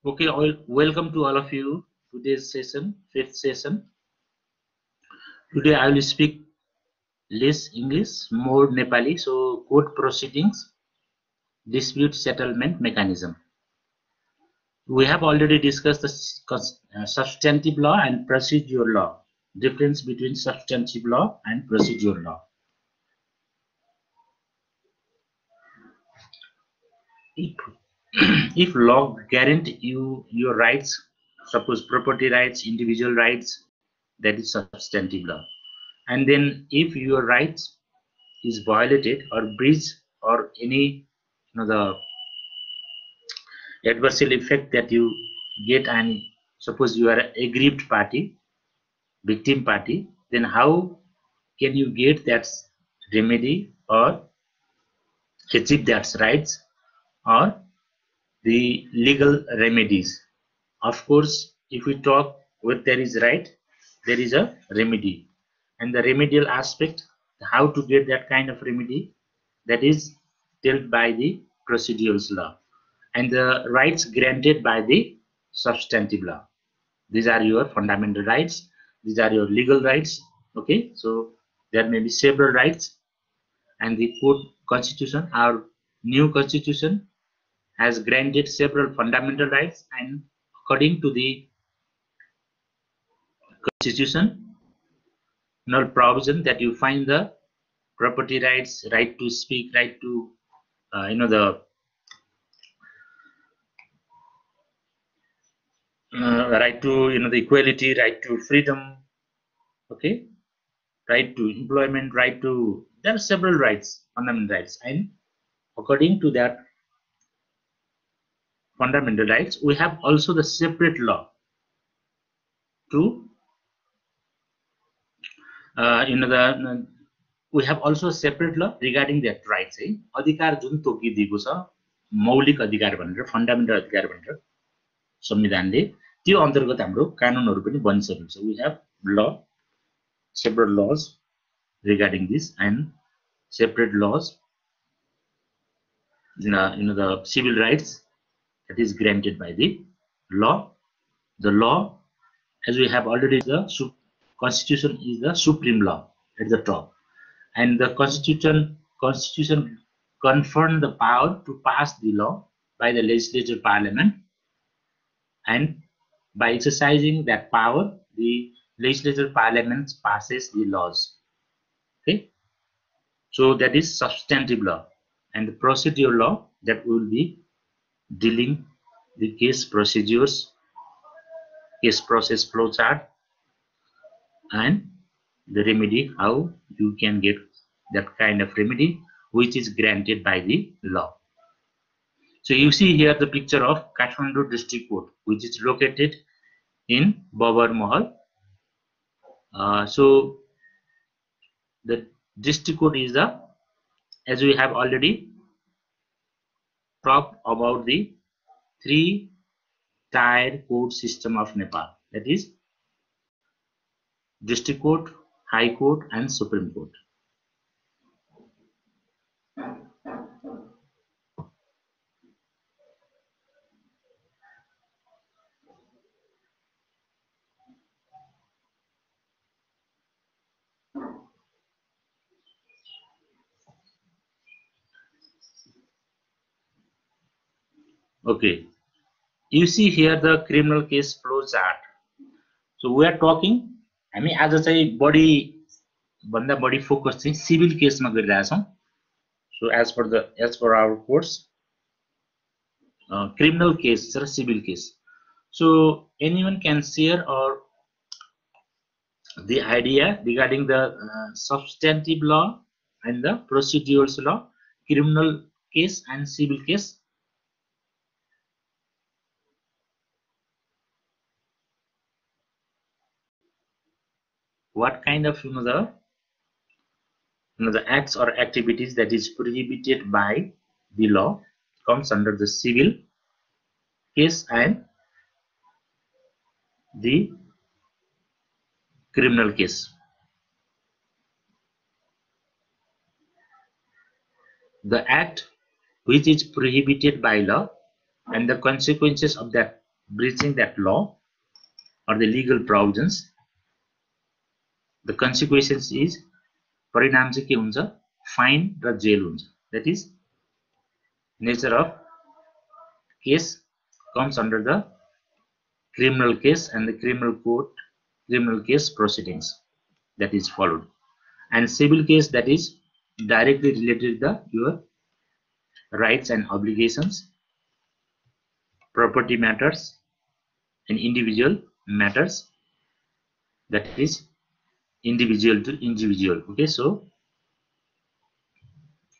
Okay, welcome to all of you. Today's session, fifth session. Today I will speak less English, more Nepali. So, court proceedings, dispute settlement mechanism. We have already discussed the substantive law and procedural law. Difference between substantive law and procedural law. If law guarantee you your rights, suppose property rights, individual rights, that is substantive law. And then if your rights is violated or breached or any the adversarial effect that you get, and suppose you are an aggrieved party, victim party, then how can you get that remedy or achieve that rights or the legal remedies? Of course, if we talk where there is right, there is a remedy, and the remedial aspect, how to get that kind of remedy, that is dealt by the procedural law, and the rights granted by the substantive law. These are your fundamental rights. These are your legal rights. Okay, so there may be several rights, and the code constitution, our new constitution, has granted several fundamental rights, and according to the constitution provision that you find the property rights, right to speak, right to the right to the equality, right to freedom, okay, right to employment, right to, there are several rights, fundamental rights, and according to that fundamental rights, we have also the separate law to the we have also a separate law regarding that rights. अधिकार जुन तोकिदिएको छ मौलिक अधिकार भनेर, fundamental अधिकार भनेर संविधानले, त्यो अन्तर्गत हाम्रो कानुनहरू पनि बनिसकेको छ. We have law, several laws regarding this, and separate laws, the civil rights that is granted by the law. The law, as we have already, the constitution is the supreme law at the top, and the constitution confirmed the power to pass the law by the legislature parliament, and by exercising that power, the legislature parliament passes the laws. Okay, so that is substantive law. And the procedural law, that will be dealing the case procedures, case process flow chart, and the remedy, how you can get that kind of remedy which is granted by the law. So you see here the picture of Kathmandu District Court, which is located in Babar Mahal. So the district court is the, as we have already talked about, the three-tier court system of Nepal, that is district court, high court, and supreme court. Okay, you see here the criminal case flow chart. So we are talking, हामी आज चाहिँ बढी भन्दा बढी focus चाहिँ civil केसमा गरिरहेछौँ. So as per our course, criminal case or civil case. So anyone can share or the idea regarding the substantive law and the procedural law, criminal case and civil case. What kind of the acts or activities that is prohibited by the law comes under the civil case and the criminal case. The act which is prohibited by law, and the consequences of that breaching that law or the legal provisions. The consequences is परिणाम चाहिँ के हुन्छ fine र jail हुन्छ. That is nature of case comes under the criminal case and the criminal court criminal case proceedings that is followed, and civil case that is directly related to your rights and obligations, property matters and individual matters, that is individual to individual. Okay, so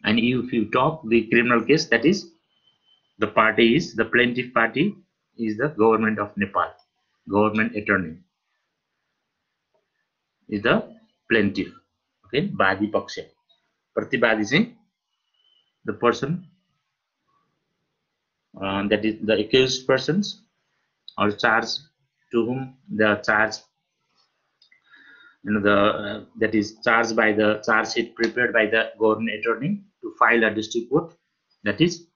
and if you talk the criminal case, that is the plaintiff party is the government of Nepal. Government attorney is the plaintiff. Okay, वादी पक्ष. प्रतिवादी चाहिँ the person that is the accused persons or charged to whom the charge that is charged by the charge sheet prepared by the government attorney to file a district court that is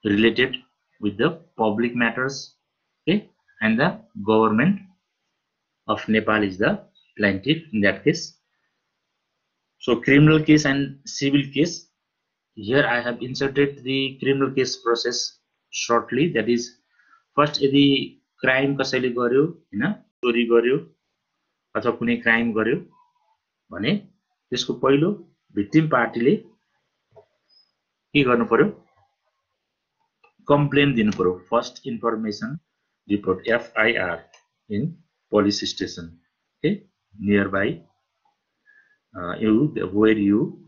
related with the public matters. Okay, and the government of Nepal is the plaintiff in that case. So criminal case and civil case, here I have inserted the criminal case process shortly. That is, first यदि crime कसैले गर्यो हैन, चोरी गर्यो अथवा कुनै crime गर्यो भने त्यसको पहिलो भिक्टिम पार्टीले के गर्नु पर्यो, कम्प्लेन दिनु पर्यो, first information report FIR in police station. Okay, nearby where you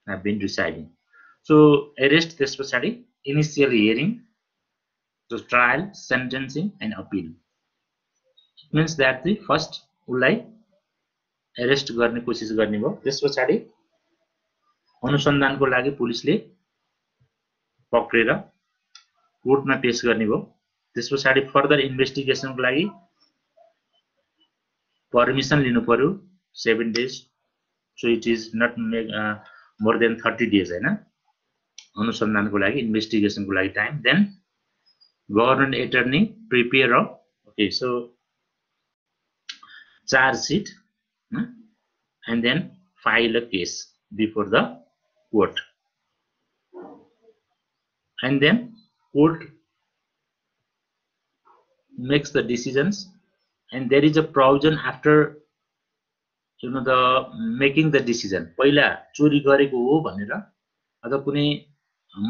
have been residing. So arrest त्यस पछाडी initial hearing, so trial, sentencing and appeal. It means that the first उलाई अरेस्ट गर्ने कोसिस गर्ने भयो, त्यस पछाडी अनुसन्धानको लागि पुलिसले पक्रेर कोर्टमा पेश गर्ने भयो, त्यस पछाडी फर्दर इन्भेस्टिगेसनको लागि परमिसन लिनु पर्यो 7 days. So it is not more than 30 days हैन, अनुसन्धानको लागि इन्भेस्टिगेसनको लागि time. Then government attorney prepare of okay, so charge sheet and then file a case before the court, and then court makes the decisions, and there is a provision after the making the decision. पहिला चोरी गरेको हो भनेर अथवा कुनै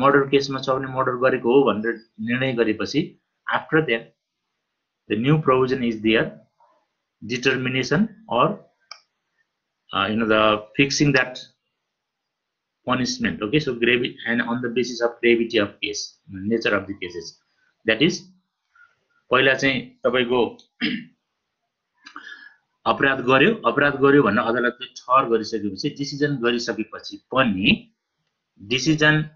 murder केसमा छ भने मर्डर गरेको हो भनेर निर्णय गरेपछि after that the new provision is there, determination or the fixing that punishment. Okay, so gravity and on the basis of gravity of case, nature of the cases. That is, पहिला चाहिँ तपाईको अपराध गर्यो भन्न अदालतले ठहर गरिसकेपछि डिसिजन गरिसकेपछि पनि decision.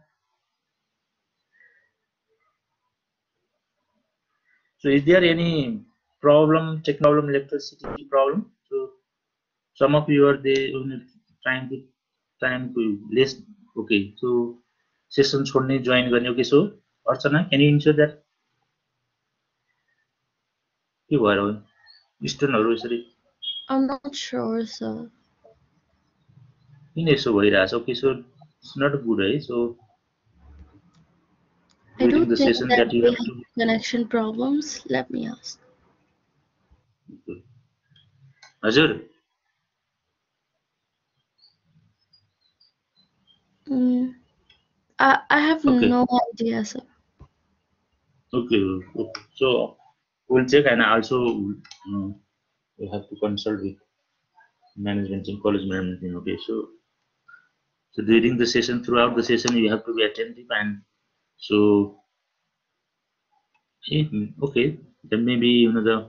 So is there any problem, technology, electricity problem? So some of you are there trying to list. Okay, so session छोड्ने join गर्ने. Okay, so Archana, can you ensure that? के भएर स्टुडेन्टहरु यसरी? I'm not sure, sir. किन यसो भइरहेछ? Okay, so it's not good, right? So I don't the think session that that you we have have to. connection problems. Let me ask. हजुर I have Okay. no idea, sir. Okay, so we'll check, and also we have to consult with management and college management. Okay, so during the session, throughout the session, you have to be attentive, and so okay, then maybe the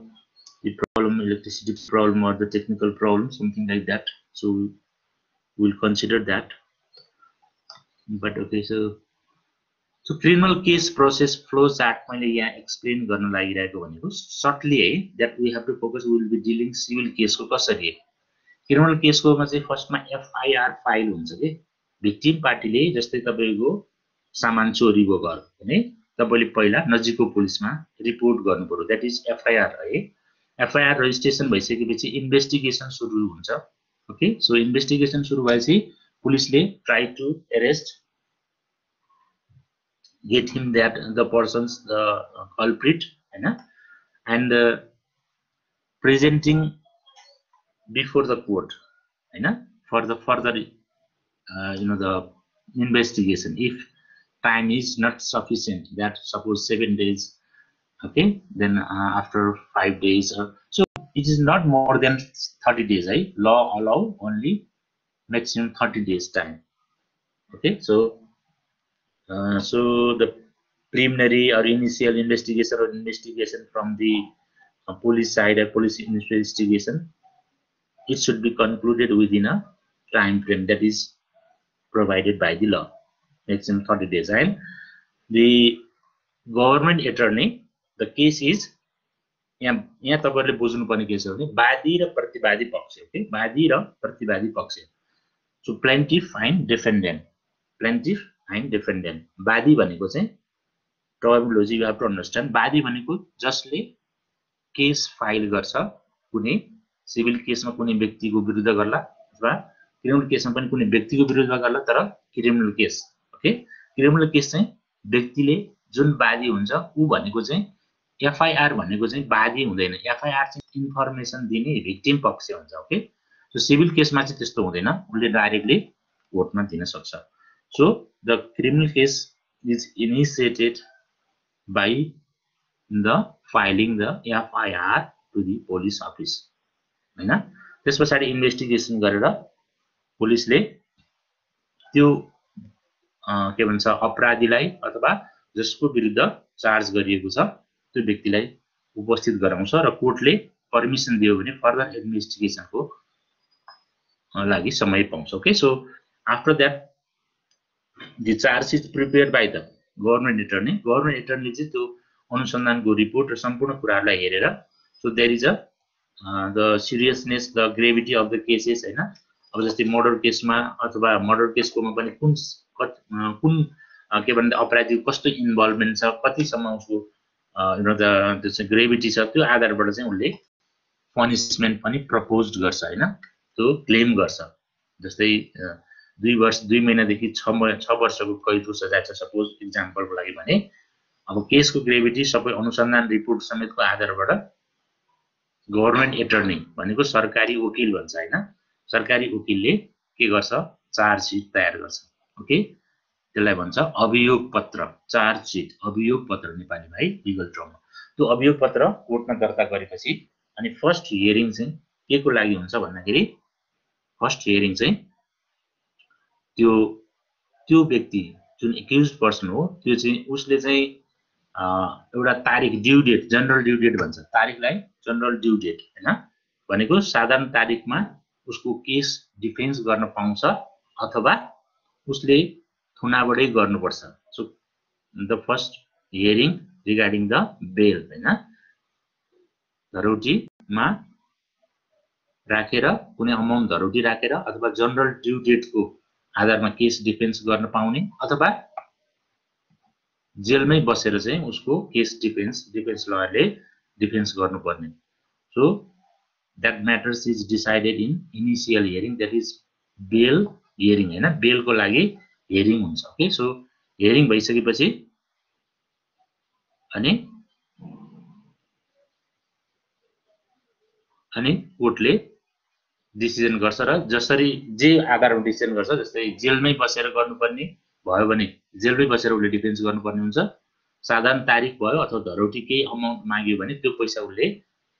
problem, electricity problem or the technical problem, something like that. So we'll consider that. But okay, so criminal case process flow chart मैले यहाँ explain गर्न लागिरहेको भनेको shortly है, that we have to focus. We will be dealing civil case को कसरी. criminal case को मा चाहिँ फर्स्ट मा FIR फाइल हुन्छ के, भिक्टिम पार्टीले जस्तै तपाईको सामान चोरीको गर्यो भने तपाईले पहिला नजिकको पुलिसमा रिपोर्ट गर्नु पर्यो, दैट इज एफआईआर है। एफआईआर रजिस्ट्रेसन भइसकेपछि इन्भेस्टिगेसन सुरु हुन्छ। ओके, सो इन्भेस्टिगेसन सुरु भएपछि पुलिसले try to arrest get him that the person's the culprit and presenting before the court for the further the investigation. If time is not sufficient, that suppose 7 days, okay, then after 5 days, so it is not more than 30 days. Law allow only maximum 30 days time. Okay, so the preliminary or initial investigation from the police side or police investigation, it should be concluded within a time frame that is provided by the law, maximum 30 days. And the government attorney, the case is यहाँ तपाईहरुले बुझ्नु पर्ने के छ भने वादी र प्रतिवादी पक्ष, ओके, वादी र प्रतिवादी पक्ष। So plaintiff and defendant, plaintiff and defendant. वादी भनेको चाहिँ terminology you have to understand. वादी भनेको जसले केस फाइल गर्छ, कुनै सिभिल केसमा कुनै व्यक्तिको विरुद्ध गर्ला अथवा क्रिमिनल केसमा पनि कुनै व्यक्तिको विरुद्ध गर्ला, तर criminal case, okay, criminal case चाहिँ व्यक्तिले जुन वादी हुन्छ उ भनेको चाहिँ एफआईआर भनेको चाहिँ वादी हुँदैन। एफआईआर चाहिँ इन्फर्मेसन दिने भिक्टिम पक्ष हुन्छ। ओके, सो सिभिल केसमा चाहिँ त्यस्तो हुँदैन, उले डाइरेक्टली कोर्टमा दिन सक्छ। So the criminal case is initiated by the filing the FIR to the police office, हैन। त्यसपछि इन्भेस्टिगेसन गरेर पुलिसले त्यो के भन्छ अपराधीलाई अथवा जसको विरुद्ध चार्ज गरिएको छ त्यो व्यक्तिलाई उपस्थित गराउँछ र कोर्टले परमिसन दियो भने फर्दर इन्भेस्टिगेसनको लागि समय पाउँछ। Okay, so after that the charge is prepared by the government attorney. Government attorney चाहिँ त्यो अनुसन्धानको रिपोर्ट र सम्पूर्ण कुराहरूलाई हेरेर, so there is the seriousness, the gravity of the cases, हैन। अब जस्तै मर्डर केसमा अथवा मर्डर केसकोमा पनि कुन के भन्दा अपराधीको कस्तो इन्भल्भमेन्ट छ, कतिसम्म उसको त्यो चाहिँ ग्रेभिटी छ, त्यो आधारबाट चाहिँ उसले पनिसमेन्ट पनि प्रपोज गर्छ, हैन, त्यो क्लेम गर्छ। जस्तै 2 महिनादेखि 6 वर्षको कैदको सजाय छ सपोज इक्जाम्पलको लागि भने, अब केसको ग्रेभिटी सबै अनुसन्धान रिपोर्ट समेतको आधारबाट गभर्नमेन्ट एटर्नी भनेको सरकारी वकिल भन्छ, हैन, सरकारी वकिलले के गर्छ, चार्ज सिट तयार गर्छ। ओके, त्यसलाई भन्छ अभियोग पत्र, चार्ज सिट, अभियोग पत्र नेपालीमा है, लिगल टर्ममा। त्यो अभियोग पत्र कोर्टमा दर्ता गरेपछि अनि फर्स्ट हियरिङ चाहिँ के को लागि हुन्छ भन्दाखेरि, फर्स्ट हियरिङ चाहिँ त्यो व्यक्ति जुन एक्युज्ड पर्सन हो त्यो चाहिँ उसले चाहिँ एउटा तारिख, due date, general due date भन्छ तारिखलाई, जनरल ड्यू डेट, हैन, भनेको साधारण तारिखमा उसको केस डिफेन्स गर्न पाउँछ अथवा उसले थुनाबाटै गर्नुपर्छ। So the first hearing regarding the bail, हैन, धरौटीमा राखेर कुनै अमाउन्ट धरौटी राखेर अथवा जनरल ड्यू डेटको आधारमा केस डिफेन्स गर्न पाउने अथवा जेलमै बसेर चाहिँ उसको केस डिफेन्स लयरले डिफेन्स गर्नुपर्ने। So that matters is decided in initial hearing, that is bail hearing, हैन, बेलको लागि हियरिङ हुन्छ। ओके, सो हियरिङ भइसकेपछि अनि कोर्टले डिसिजन गर्छ र जसरी जे आधारमा डिसिजन गर्छ, जस्तै जेलमै बसेर गर्नुपर्ने भयो भने जेलमै बसेर उसले डिफेन्स गर्नुपर्ने हुन्छ, साधारण तारिख भयो अथवा धरौटी केही अमाउन्ट माग्यो भने त्यो पैसा उसले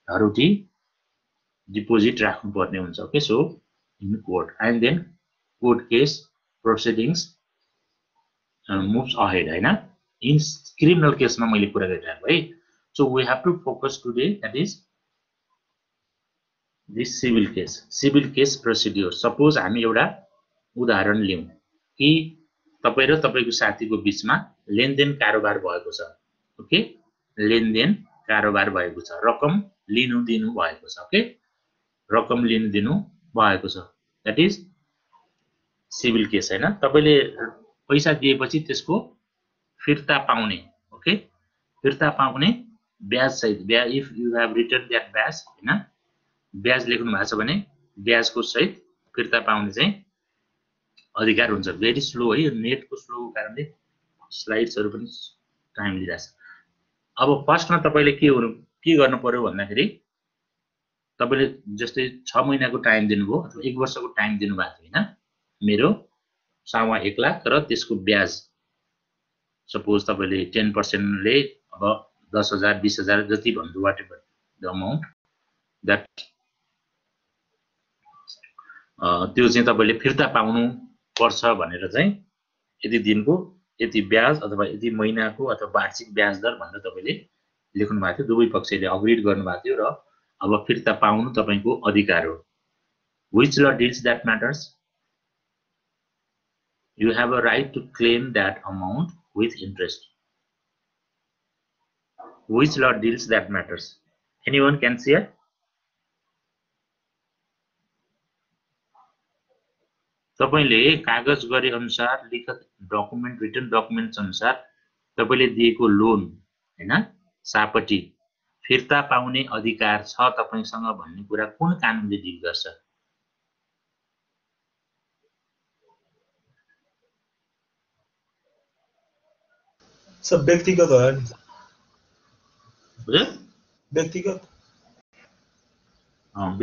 धरौटी डिपोजिट राख्नुपर्ने हुन्छ। Okay, so in court and then court case proceedings moves ahead, हैन। इन क्रिमिनल केसमा मैले कुरा गरिरहेको है। So we have to focus today, that is this civil case procedure. Suppose हामी एउटा उदाहरण लिउँ कि तपाई र तपाईको साथीको बीचमा लेनदेन कारोबार भएको छ। ओके, लेनदेन कारोबार भएको छ, रकम लिनु दिनु भएको छ। ओके, रकम लिनु दिनु भएको छ, दैट इज सिभिल केस, हैन। तपाईले पैसा दिएपछि त्यसको फिर्ता पाउने ओके फिर्ता पाउने ब्याज सहित ब्याज if you have return that ब्याज हैन ब्याज लेख्नु भएको छ भने ब्याजको सहित फिर्ता पाउने चाहिँ अधिकार हुन्छ भेरी स्लो है यो नेटको स्लो कारणले स्लाइड्सहरु पनि टाइम लिइराछ अब फर्स्टमा तपाईले के गर्नु पर्यो भन्दाखेरि तपाईले जस्तै 6 महिनाको टाइम दिनुभयो अथवा 1 वर्षको टाइम दिनुभएको थियो हैन मेरो सावा 1 लाख र त्यसको ब्याज सपोज तपाईले 10% ले अब 10,000 20,000 जति भन्नु whatever the amount that त्यो चाहिँ तपाईले फिर्ता पाउनु पर्छ भनेर चाहिँ यति दिनको यति ब्याज अथवा यति महिनाको अथवा वार्षिक ब्याज दर भनेर तपाईले लेख्नु भएको थियो दुवै पक्षले अग्रीड गर्नु भएको थियो र अब फिर्ता पाउनु तपाईको अधिकार हो which law deals that matters you have a right to claim that amount with interest which law deals that matters anyone can share तपाईले कागज गरे अनुसार लिखित डकुमेन्ट रिटन डकुमेन्ट्स अनुसार तपाईले दिएको लोन हैन सापटी फिर्ता पाउने अधिकार छ तपाईसँग भन्ने कुरा कुन कानुनले डिल गर्छ सब व्यक्तिगत हो नि बुझ्यो व्यक्तिगत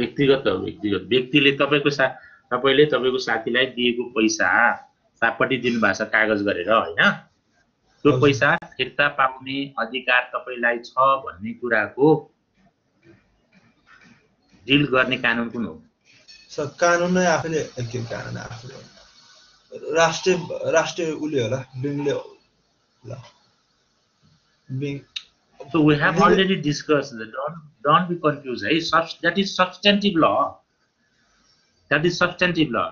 व्यक्तिगत हो व्यक्तिगत व्यक्तिले तपाईले तपाईको साथीलाई दिएको पैसा सापटी दिनु भएको छ कागज गरेर हैन त्यो पैसा फिर्ता पाउने अधिकार तपाईलाई छ भन्ने कुराको डिल गर्ने कानुन कुन हो सर कानुन नै आफैले के कानुन आफैले राष्ट्रिय उले होला बिङले होला being so we have already discussed that don't be confused that is substantive law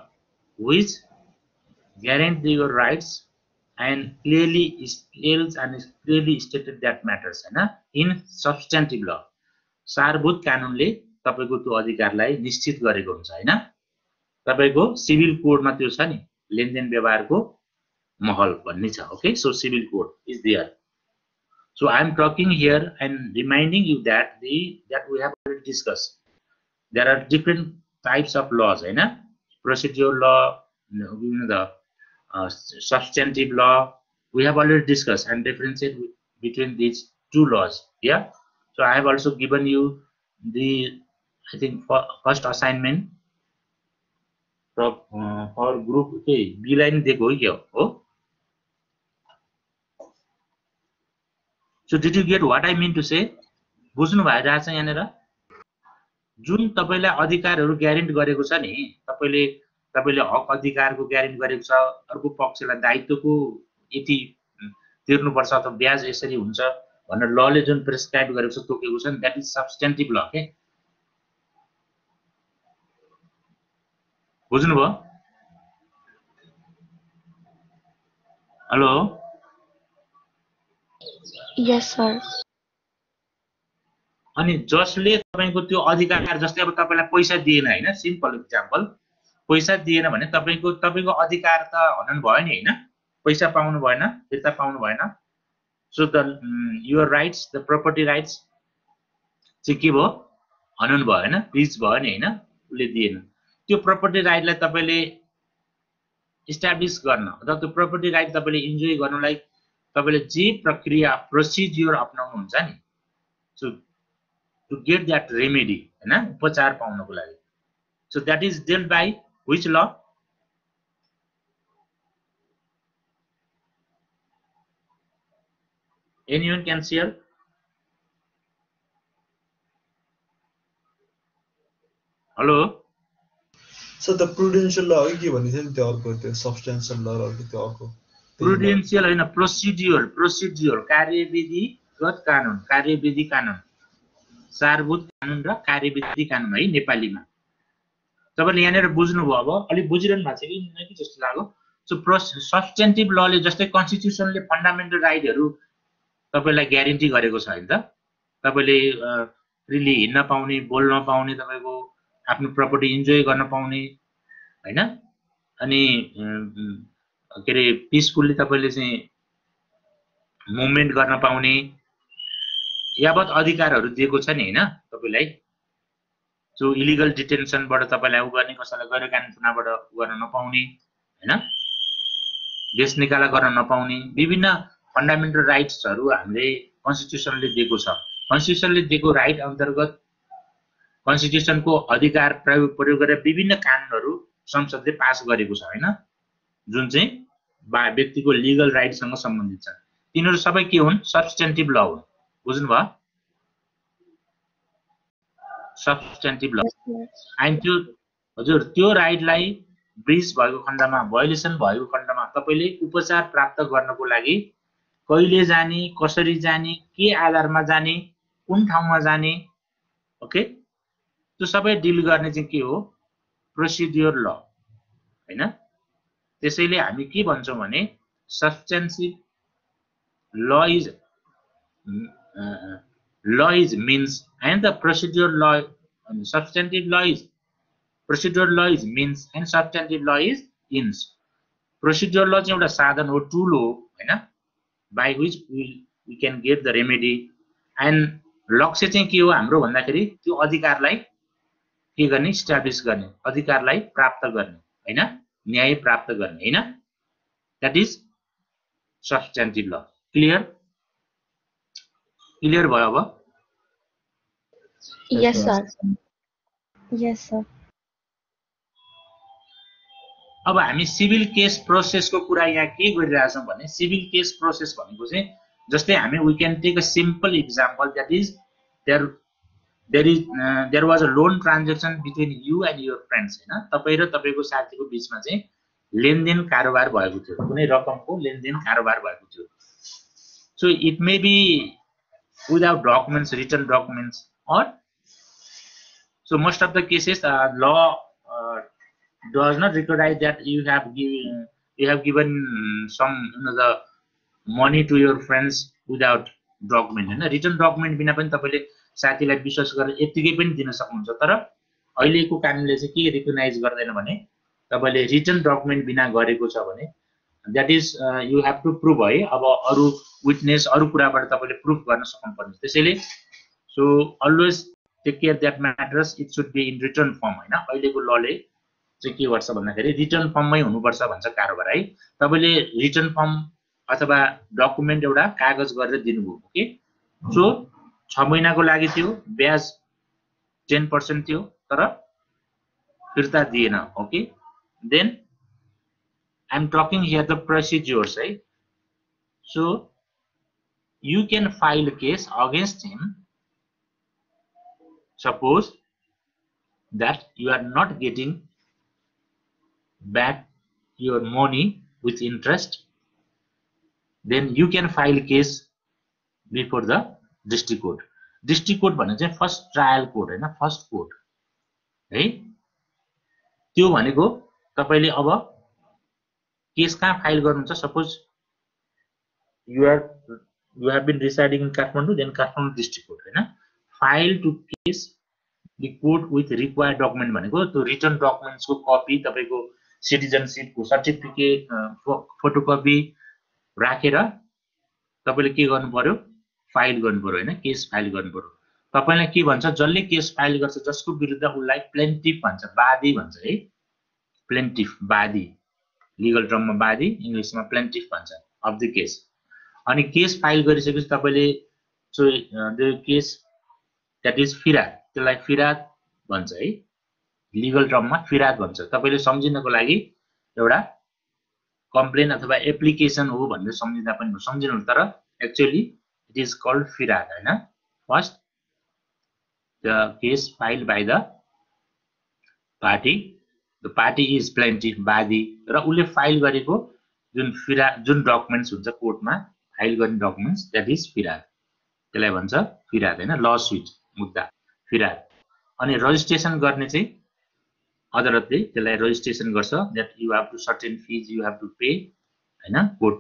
which guarantee your rights and clearly stated that matters हैन in substantive law सारभूत कानुनले तपाईको त्यो अधिकारलाई निश्चित गरेको हुन्छ हैन तपाईको सिभिल कोडमा त्यो छ नि लेनदेन व्यवहारको महल भन्ने छ okay so civil code is there so I am talking here and reminding you that we have already discussed there are different types of laws हैन procedure law the substantive law we have already discussed and differentiate between these two laws yeah so I have also given you the I think first assignment for group okay B line दिएको हो so did you get what I mean to say बुझ्नु भइरहेछ यहाँनेर जुन तपाईलाई अधिकारहरु guarantee गरेको छ नि तपाईले हक अधिकारको ग्यारेन्टी गरेको छ अर्को पक्षलाई दायित्वको यति तिर्नु पर्छ अथवा ब्याज यसरी हुन्छ भनेर लले जुन प्रेस्क्राइब गरेको छ तोकेको छ नि दैट इज सब्स्टेन्टिभ ल के बुझ्नु भयो हेलो Yes, sir. अनि जसले तपाईको त्यो अधिकार जस्तै अब तपाईलाई पैसा दिएन हैन सिम्पल एक्जाम्पल पैसा दिएन भने तपाईको अधिकार त हनन भयो नि हैन पैसा पाउनु भएन फिर्ता पाउनु भएन so the your rights the property rights चाहिँ के भयो हनन भयो हैन रिच भयो नि हैन उले दिएन त्यो प्रपर्टी राइटलाई तपाईले इस्टाब्लिश गर्न अथवा त्यो प्रपर्टी राइट तपाईले इन्जोय गर्नलाई तपाईले जे प्रक्रिया प्रोसिड्युर अपनाउनु हुन्छ नि so to get that remedy हैन उपचार पाउनको लागि so that is dealt by which law anyone can share hello so the prudential law के भन्ने थियो नि त्यो अर्को त्यो substantial law र त्यो अर्को prudential हैन प्रोसिड्युर कार्यविधिगत कानुन सारभूत कानुन र कार्यविधि कानुन है नेपालीमा तपाईले यहाँनेर बुझ्नु भयो अब अलि बुझिरहनु भएको छ कि जस्तो लाग्यो सो सब्स्टेन्टिभ लले जस्तै कन्स्टिट्युसनले फन्डामेन्टल राइटहरु तपाईलाई ग्यारेन्टी गरेको छ हैन त तपाईले फ्रीली हिड्न पाउने बोल्न पाउने तपाईको आफ्नो प्रपर्टी इन्जोय गर्न पाउने हैन अनि के रे पीसफुल्ली तपाईले चाहिँ मुभमेन्ट गर्न पाउने यावत अधिकारहरू दिएको छ नि हैन तपाईलाई। जो इलिगल डिटेन्सनबाट तपाईलाई उ गर्ने, कसैलाई गैर कानुनी थुनाबाट गर्न नपाउने हैन, देश निकाला गर्न नपाउने विभिन्न फन्डामेन्टल राइट्सहरू हामीले कन्स्टिट्युसनले दिएको छ। कन्स्टिट्युसनले दिएको राइट अन्तर्गत कन्स्टिट्युसनको अधिकार प्रयोग गरेर विभिन्न कानुनहरू संसदले पास गरेको छ हैन, जुन चाहिँ व्यक्तिको लिगल राइटसँग सम्बन्धित छ। तिनीहरू सबै के हुन्? सब्स्टेन्टिभ ल हुन्। बुझ्नुभयो? सब्स्टेन्टिभ ल। अनि त्यो हजुर त्यो राइटलाई ब्रिज भएको खण्डमा, भायोलेसन भएको खण्डमा तपाईले उपचार प्राप्त गर्नको लागि कहिले जाने, कसरी जाने, के आधारमा जाने, कुन ठाउँमा जाने, ओके, त्यो सबै डिल गर्ने चाहिँ के हो? प्रोसिड्युर ल हैन। त्यसैले हामी के भन्छौं भने सब्स्टेन्टिभ law is means and the procedure law, substantive law is procedure law is means and substantive law is ends. Procedure law चाहिँ एउटा साधन हो, टुल हो हैन, by which we can get the remedy, and लक्ष्य चाहिँ के हो हाम्रो भन्दाखेरि त्यो अधिकारलाई के गर्ने? इस्टाब्लिश गर्ने, अधिकारलाई प्राप्त गर्ने हैन, न्याय प्राप्त गर्ने हैन। दैट इज सब्स्टेन्टिभ ल। क्लियर? क्लियर भयो अब? Yes, sir. Yes, sir. अब हामी सिभिल केस प्रोसेसको कुरा यहाँ के गरिरहेका छौं भने सिभिल केस प्रोसेस भनेको चाहिँ जस्तै हामी we can take a simple example, that is there was a loan transaction between you and your friends हैन। तपाई र तपाईको साथीको बीचमा चाहिँ लेनदेन कारोबार भएको थियो, कुनै रकमको लेनदेन कारोबार भएको थियो। So it may be without documents, written documents, or so most of the cases law does not recognize that you have given some the money to your friends without document हैन। रिटन डकुमेन्ट बिना पनि तपाईले साथीलाई विश्वास गरेर यतिकै पनि दिन सक्नुहुन्छ, तर अहिलेको कानुनले चाहिँ के रिकग्नाइज गर्दैन भने तपाईले रिटन डकुमेन्ट बिना गरेको छ भने that is you have to prove है। अब अरु विटनेस अरु कुराबाट तपाईले प्रुफ गर्न सक्नुपर्छ। त्यसैले so always take care that matters it should be in written form हैन। अहिलेको लले चाहिँ के गर्छ भन्दाखेरि रिटन फर्ममै हुनुपर्छ भन्छ कारोबार है। तपाईले रिटन फर्म अथवा डकुमेन्ट एउटा कागज गरेर दिनुभयो, ओके। सो 6 महिनाको लागि थियो, ब्याज 10% थियो, तर फिर्ता दिएन, okay. Then I'm talking here the procedures, right? So you can file a case against him. Suppose that you are not getting back your money with interest, then you can file a case before the district court. District court भने चाहिँ first trial court हैन, first court है। त्यो भनेको तपाईले अब case कहाँ file गर्नुहुन्छ? Suppose you have been residing in Kathmandu, then Kathmandu district court हैन। File to case the court with required document भनेको त्यो रिटन डकुमेन्ट्सको कपी, तपाईको सिटिजनशिपको सर्टिफिकेट, फोटोकपी राखेर तपाईले के गर्नु पर्यो? फाइल गर्नु पर्यो हैन, केस फाइल गर्नु पर्यो। तपाईलाई के भन्छ? जसले केस फाइल गर्छ जसको विरुद्ध उलाई प्लेन्टिफ भन्छ, वादी भन्छ है। प्लेन्टिफ, वादी, लिगल टर्ममा वादी, इंग्लिशमा प्लेन्टिफ भन्छ अफ द केस। अनि केस फाइल गरिसकेपछि तपाईले the case that is Firhad, त्यसलाई फिराद भन्छ है, लिगल टर्ममा फिराद भन्छ। तपाईले सम्झिनको लागि एउटा कम्प्लेन अथवा एप्लिकेसन हो भनेर सम्झिँदा पनि सम्झिनु, तर एक्चुअली इट इज कल्ड फिराद हैन। First the case filed by the party is plaintiff, वादी, र उले फाइल गरेको जुन डकुमेन्ट्स हुन्छ कोर्टमा फाइल गर्ने डकुमेन्ट्स दैट इज फिराद, त्यसलाई भन्छ फिराद हैन, ल सुट, मुद्दा फिराद। अनि रजिस्ट्रेसन गर्ने चाहिँ अदालतले त्यसलाई रजिस्ट्रेसन गर्छ, that you have to certain fees you have to pay हैन। कोर्ट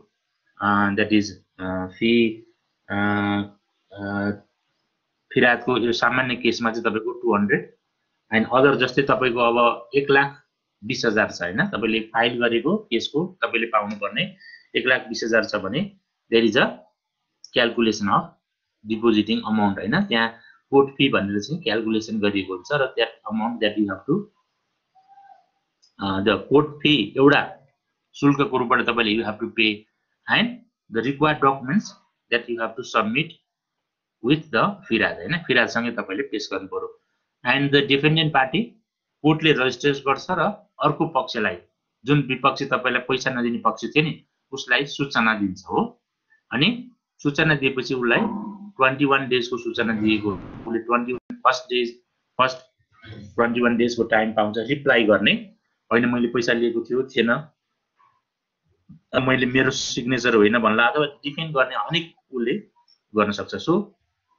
दैट इज फी फिरादको यो सामान्य केसमा चाहिँ तपाईको 200 एन्ड अदर जस्तै तपाईको अब 1,20,000 छ हैन, तपाईले फाइल गरेको केसको तपाईले पाउनु पर्ने 1,20,000 छ भने there is a calculation of depositing amount हैन, त्यहाँ कोर्ट फी भनेर चाहिँ क्याल्कुलेसन गरिएको हुन्छ र that amount that you have to the court fee एउटा शुल्कको रूपबाट तपाईले you have to pay and the required documents that you have to submit with the फिराद हैन, फिरादसँगै तपाईले पेश गर्नु पर्यो। एन्ड द डिफेन्डेन्ट पार्टी कोर्टले रजिस्टर गर्छ र अर्को पक्षलाई जुन विपक्षी तपाईलाई पैसा नदिने पक्ष थियो नि उसलाई सूचना दिन्छ हो। अनि सूचना दिएपछि उसलाई 21 डेज को सूचना दिएको, उसले 21 डेज को टाइम पाउँछ रिप्लाई गर्ने। हैन मैले पैसा लिएको थियो थिएन, मैले मेरो सिग्नेचर होइन भन्ला अथवा डिफेन्ड गर्ने हरेक उसले गर्न सक्छ। सो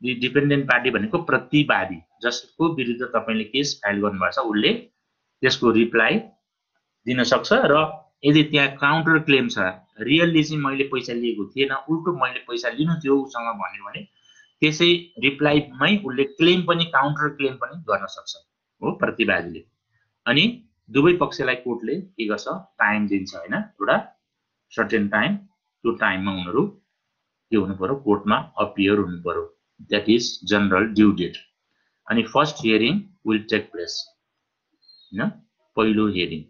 दि डिपेन्डेन्ट पार्टी भनेको प्रतिवादी जसको विरुद्ध तपाईले केस फाइल गर्नुभएको छ उसले त्यसको रिप्लाई दिन सक्छ। र यदि त्यहाँ काउन्टर क्लेम छ रियल्ली चाहिँ मैले पैसा लिएको थिएन उल्टो मैले पैसा लिनु थियो उसँग भन्यो भने त्यसै रिप्लाईमै उसले क्लेम पनि काउन्टर क्लेम पनि गर्न सक्छ हो प्रतिवादीले। अनि दुवै पक्षलाई कोर्टले के गर्छ टाइम दिन्छ हैन, एउटा सर्टेन टाइम, त्यो टाइममा उनीहरु के हुनु पर्यो कोर्टमा अपियर हुनु पर्यो, that is general due date. अनि first hearing will take place हैन, पहिलो hearing.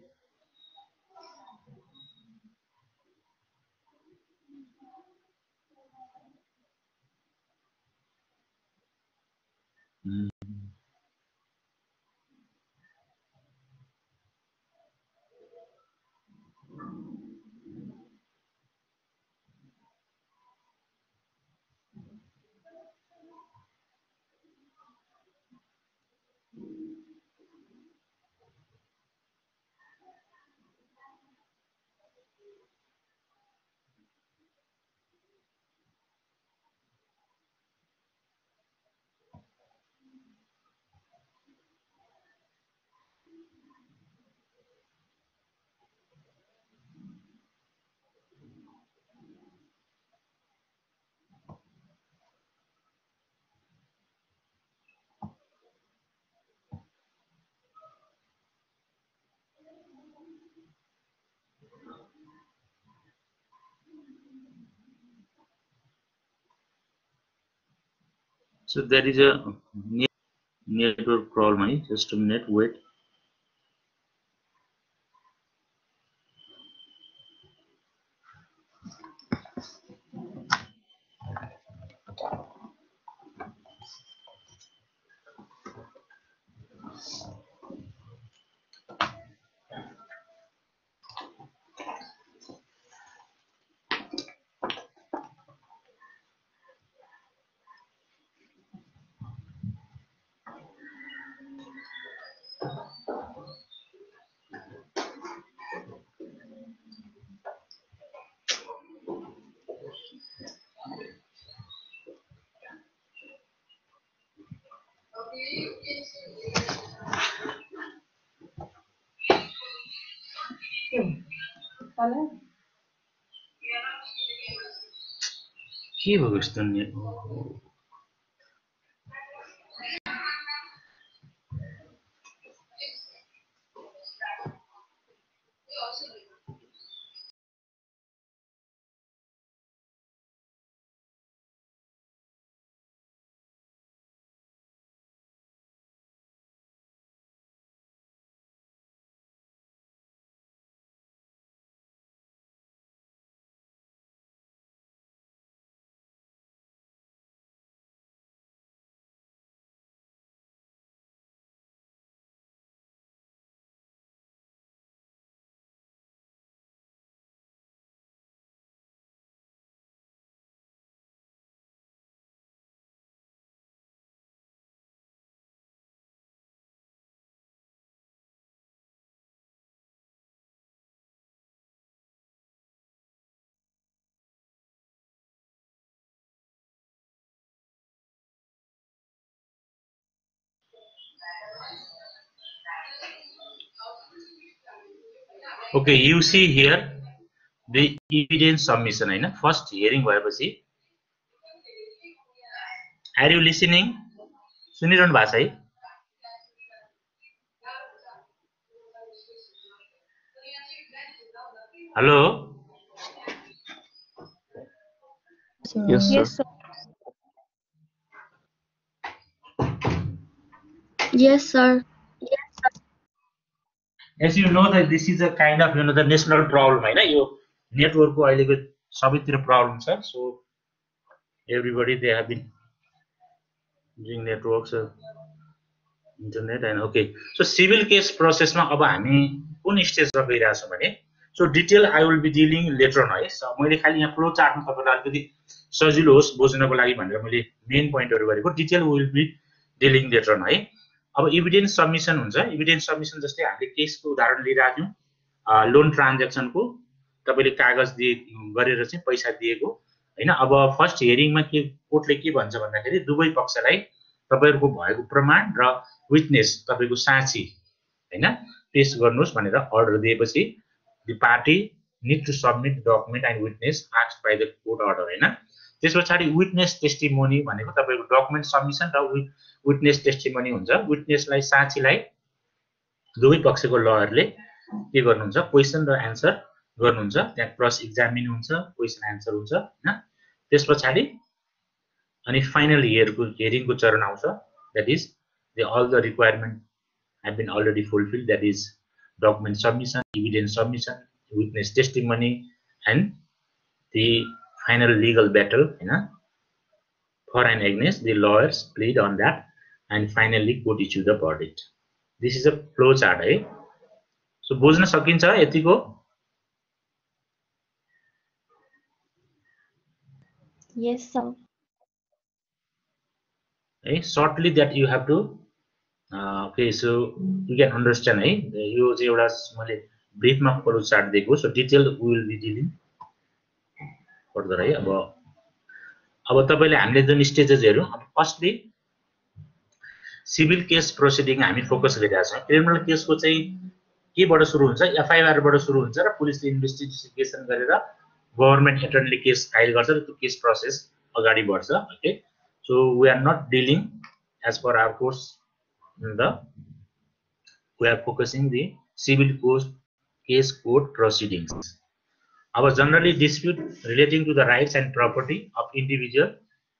So there is a network problem, just a minute, wait. के भयो यस्तो नि? Okay, you see here the evidence submission हैन, फर्स्ट हियरिङ भएपछि आर यु लिसनिङ? सुनिरहनु भएको छ है? Hello? Yes, sir. Yes, sir. As you know that this is a kind of the national problem हैन यो नेटवर्कको अहिलेको सबैतिर प्रब्लम छ so everybody they have been using networks internet and okay so civil case process मा अब हामी कुन स्टेजमा गइरा छौं भने so detail I will be dealing later on है so मैले खाली यहाँ फ्लो चार्टमा तपाईहरुलाई अलिकति सजिलो होस् बुझ्नको लागि भनेर मैले मेन पोइन्टहरु गरेको detail we will be dealing later on है अब एभिडेन्स सबमिसन हुन्छ एभिडेन्स सबमिसन जस्तै हामीले केसको उदाहरण लिइरा थियौं लोन ट्रान्ज्याक्सनको तपाईले कागज गरेर चाहिँ पैसा दिएको हैन अब फर्स्ट हियरिङमा के कोर्टले के भन्छ भन्दाखेरि दुवै पक्षलाई तपाईहरुको भएको प्रमाण र विटनेस तपाईको साक्षी हैन पेश गर्नुस् भनेर अर्डर दिएपछि the party need to submit document and witness asked by the court order हैन त्यसपछि विटनेस टेस्टिमोनी भनेको तपाईको डकुमेन्ट सबमिसन र विटनेस टेस्टिमोनी हुन्छ विटनेसलाई साक्षीलाई दुवै पक्षको लयरले के गर्नुहुन्छ क्वेशन र आन्सर गर्नुहुन्छ त्यहाँ क्रस एक्जामिन हुन्छ क्वेशन आन्सर हुन्छ हैन त्यसपछि अनि फाइनल हियरिङको चरण आउँछ that is all the requirement have been already fulfilled that is document submission evidence submission witness testimony and the final legal battle for and against the lawyers plead on that and finally court issue the verdict this is a flow chart है so बुझ्न सकिन्छ यतिको Yes, sir. shortly that you have to okay so you can understand है यो चाहिँ एउटा मैले ब्रिफमा flow chart दिएको so detail we will be dealing further है अब तपाईले हामीले जुन स्टेजेस हेरौं अब फर्स्टली सिभिल केस प्रोसिडिङ हामी फोकस गरिरहेका छौं क्रिमिनल केसको चाहिँ केबाट सुरु हुन्छ एफआईआर बाट सुरु हुन्छ र पुलिसले इन्भेस्टिगेसन गरेर गभर्नमेन्ट एटर्नीले केस फाइल गर्छ र त्यो केस प्रोसेस अगाडि बढ्छ okay so we are not dealing as per our course we are focusing the civil case court proceedings अब generally dispute relating to the rights and property of individual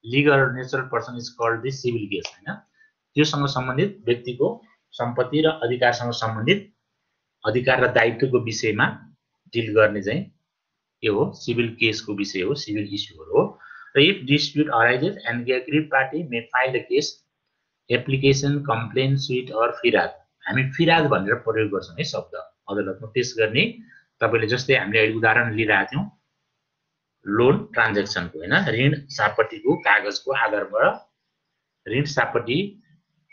legal or natural person is called the civil case हैन त्योसँग सम्बन्धित व्यक्तिको सम्पत्ति र अधिकारसँग सम्बन्धित अधिकार र दायित्वको विषयमा डिल गर्ने चाहिँ के हो सिभिल केसको विषय हो सिभिल इस्युहरु हो र if dispute arises and the aggrieved party may file the case application complain suit or फिराद हामी फिराद भनेर प्रयोग गर्छौं है शब्द अदालतमा पेश गर्ने तपाईले जस्तै हामीले अहिले उदाहरण लिइरा थियौं लोन ट्रान्ज्याक्सनको हैन ऋण सापटीको कागजको आधारबाट ऋण सापटी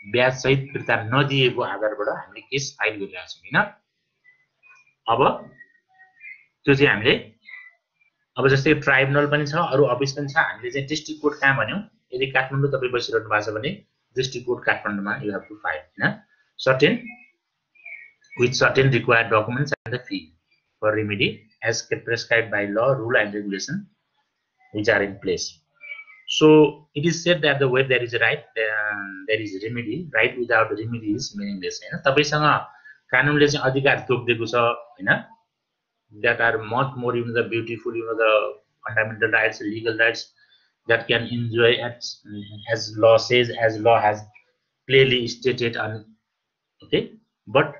ब्याज सहित फिर्ता नदिएको आधारबाट हामीले केस फाइल गरिरहेका छौं हैन अब त्यो चाहिँ हामीले अब जस्तै ट्राइब्युनल पनि छ अरु अफिस पनि छ हामीले चाहिँ डिस्ट्रिक्ट कोर्ट कहाँ भन्यौ यदि काठमाडौँ तपाई बसिरहनु भएको छ भने district court Kathmandu you have to file certain required documents and the fee for remedy as prescribed by law rule and regulation which are in place so it is said that the where there is a right there is remedy right without remedy is meaningless हैन तपाईसँग कानुनले चाहिँ अधिकार तोक्दिएको छ हैन that are much more the beautiful the fundamental rights legal rights that can enjoy as law says as law has clearly stated okay but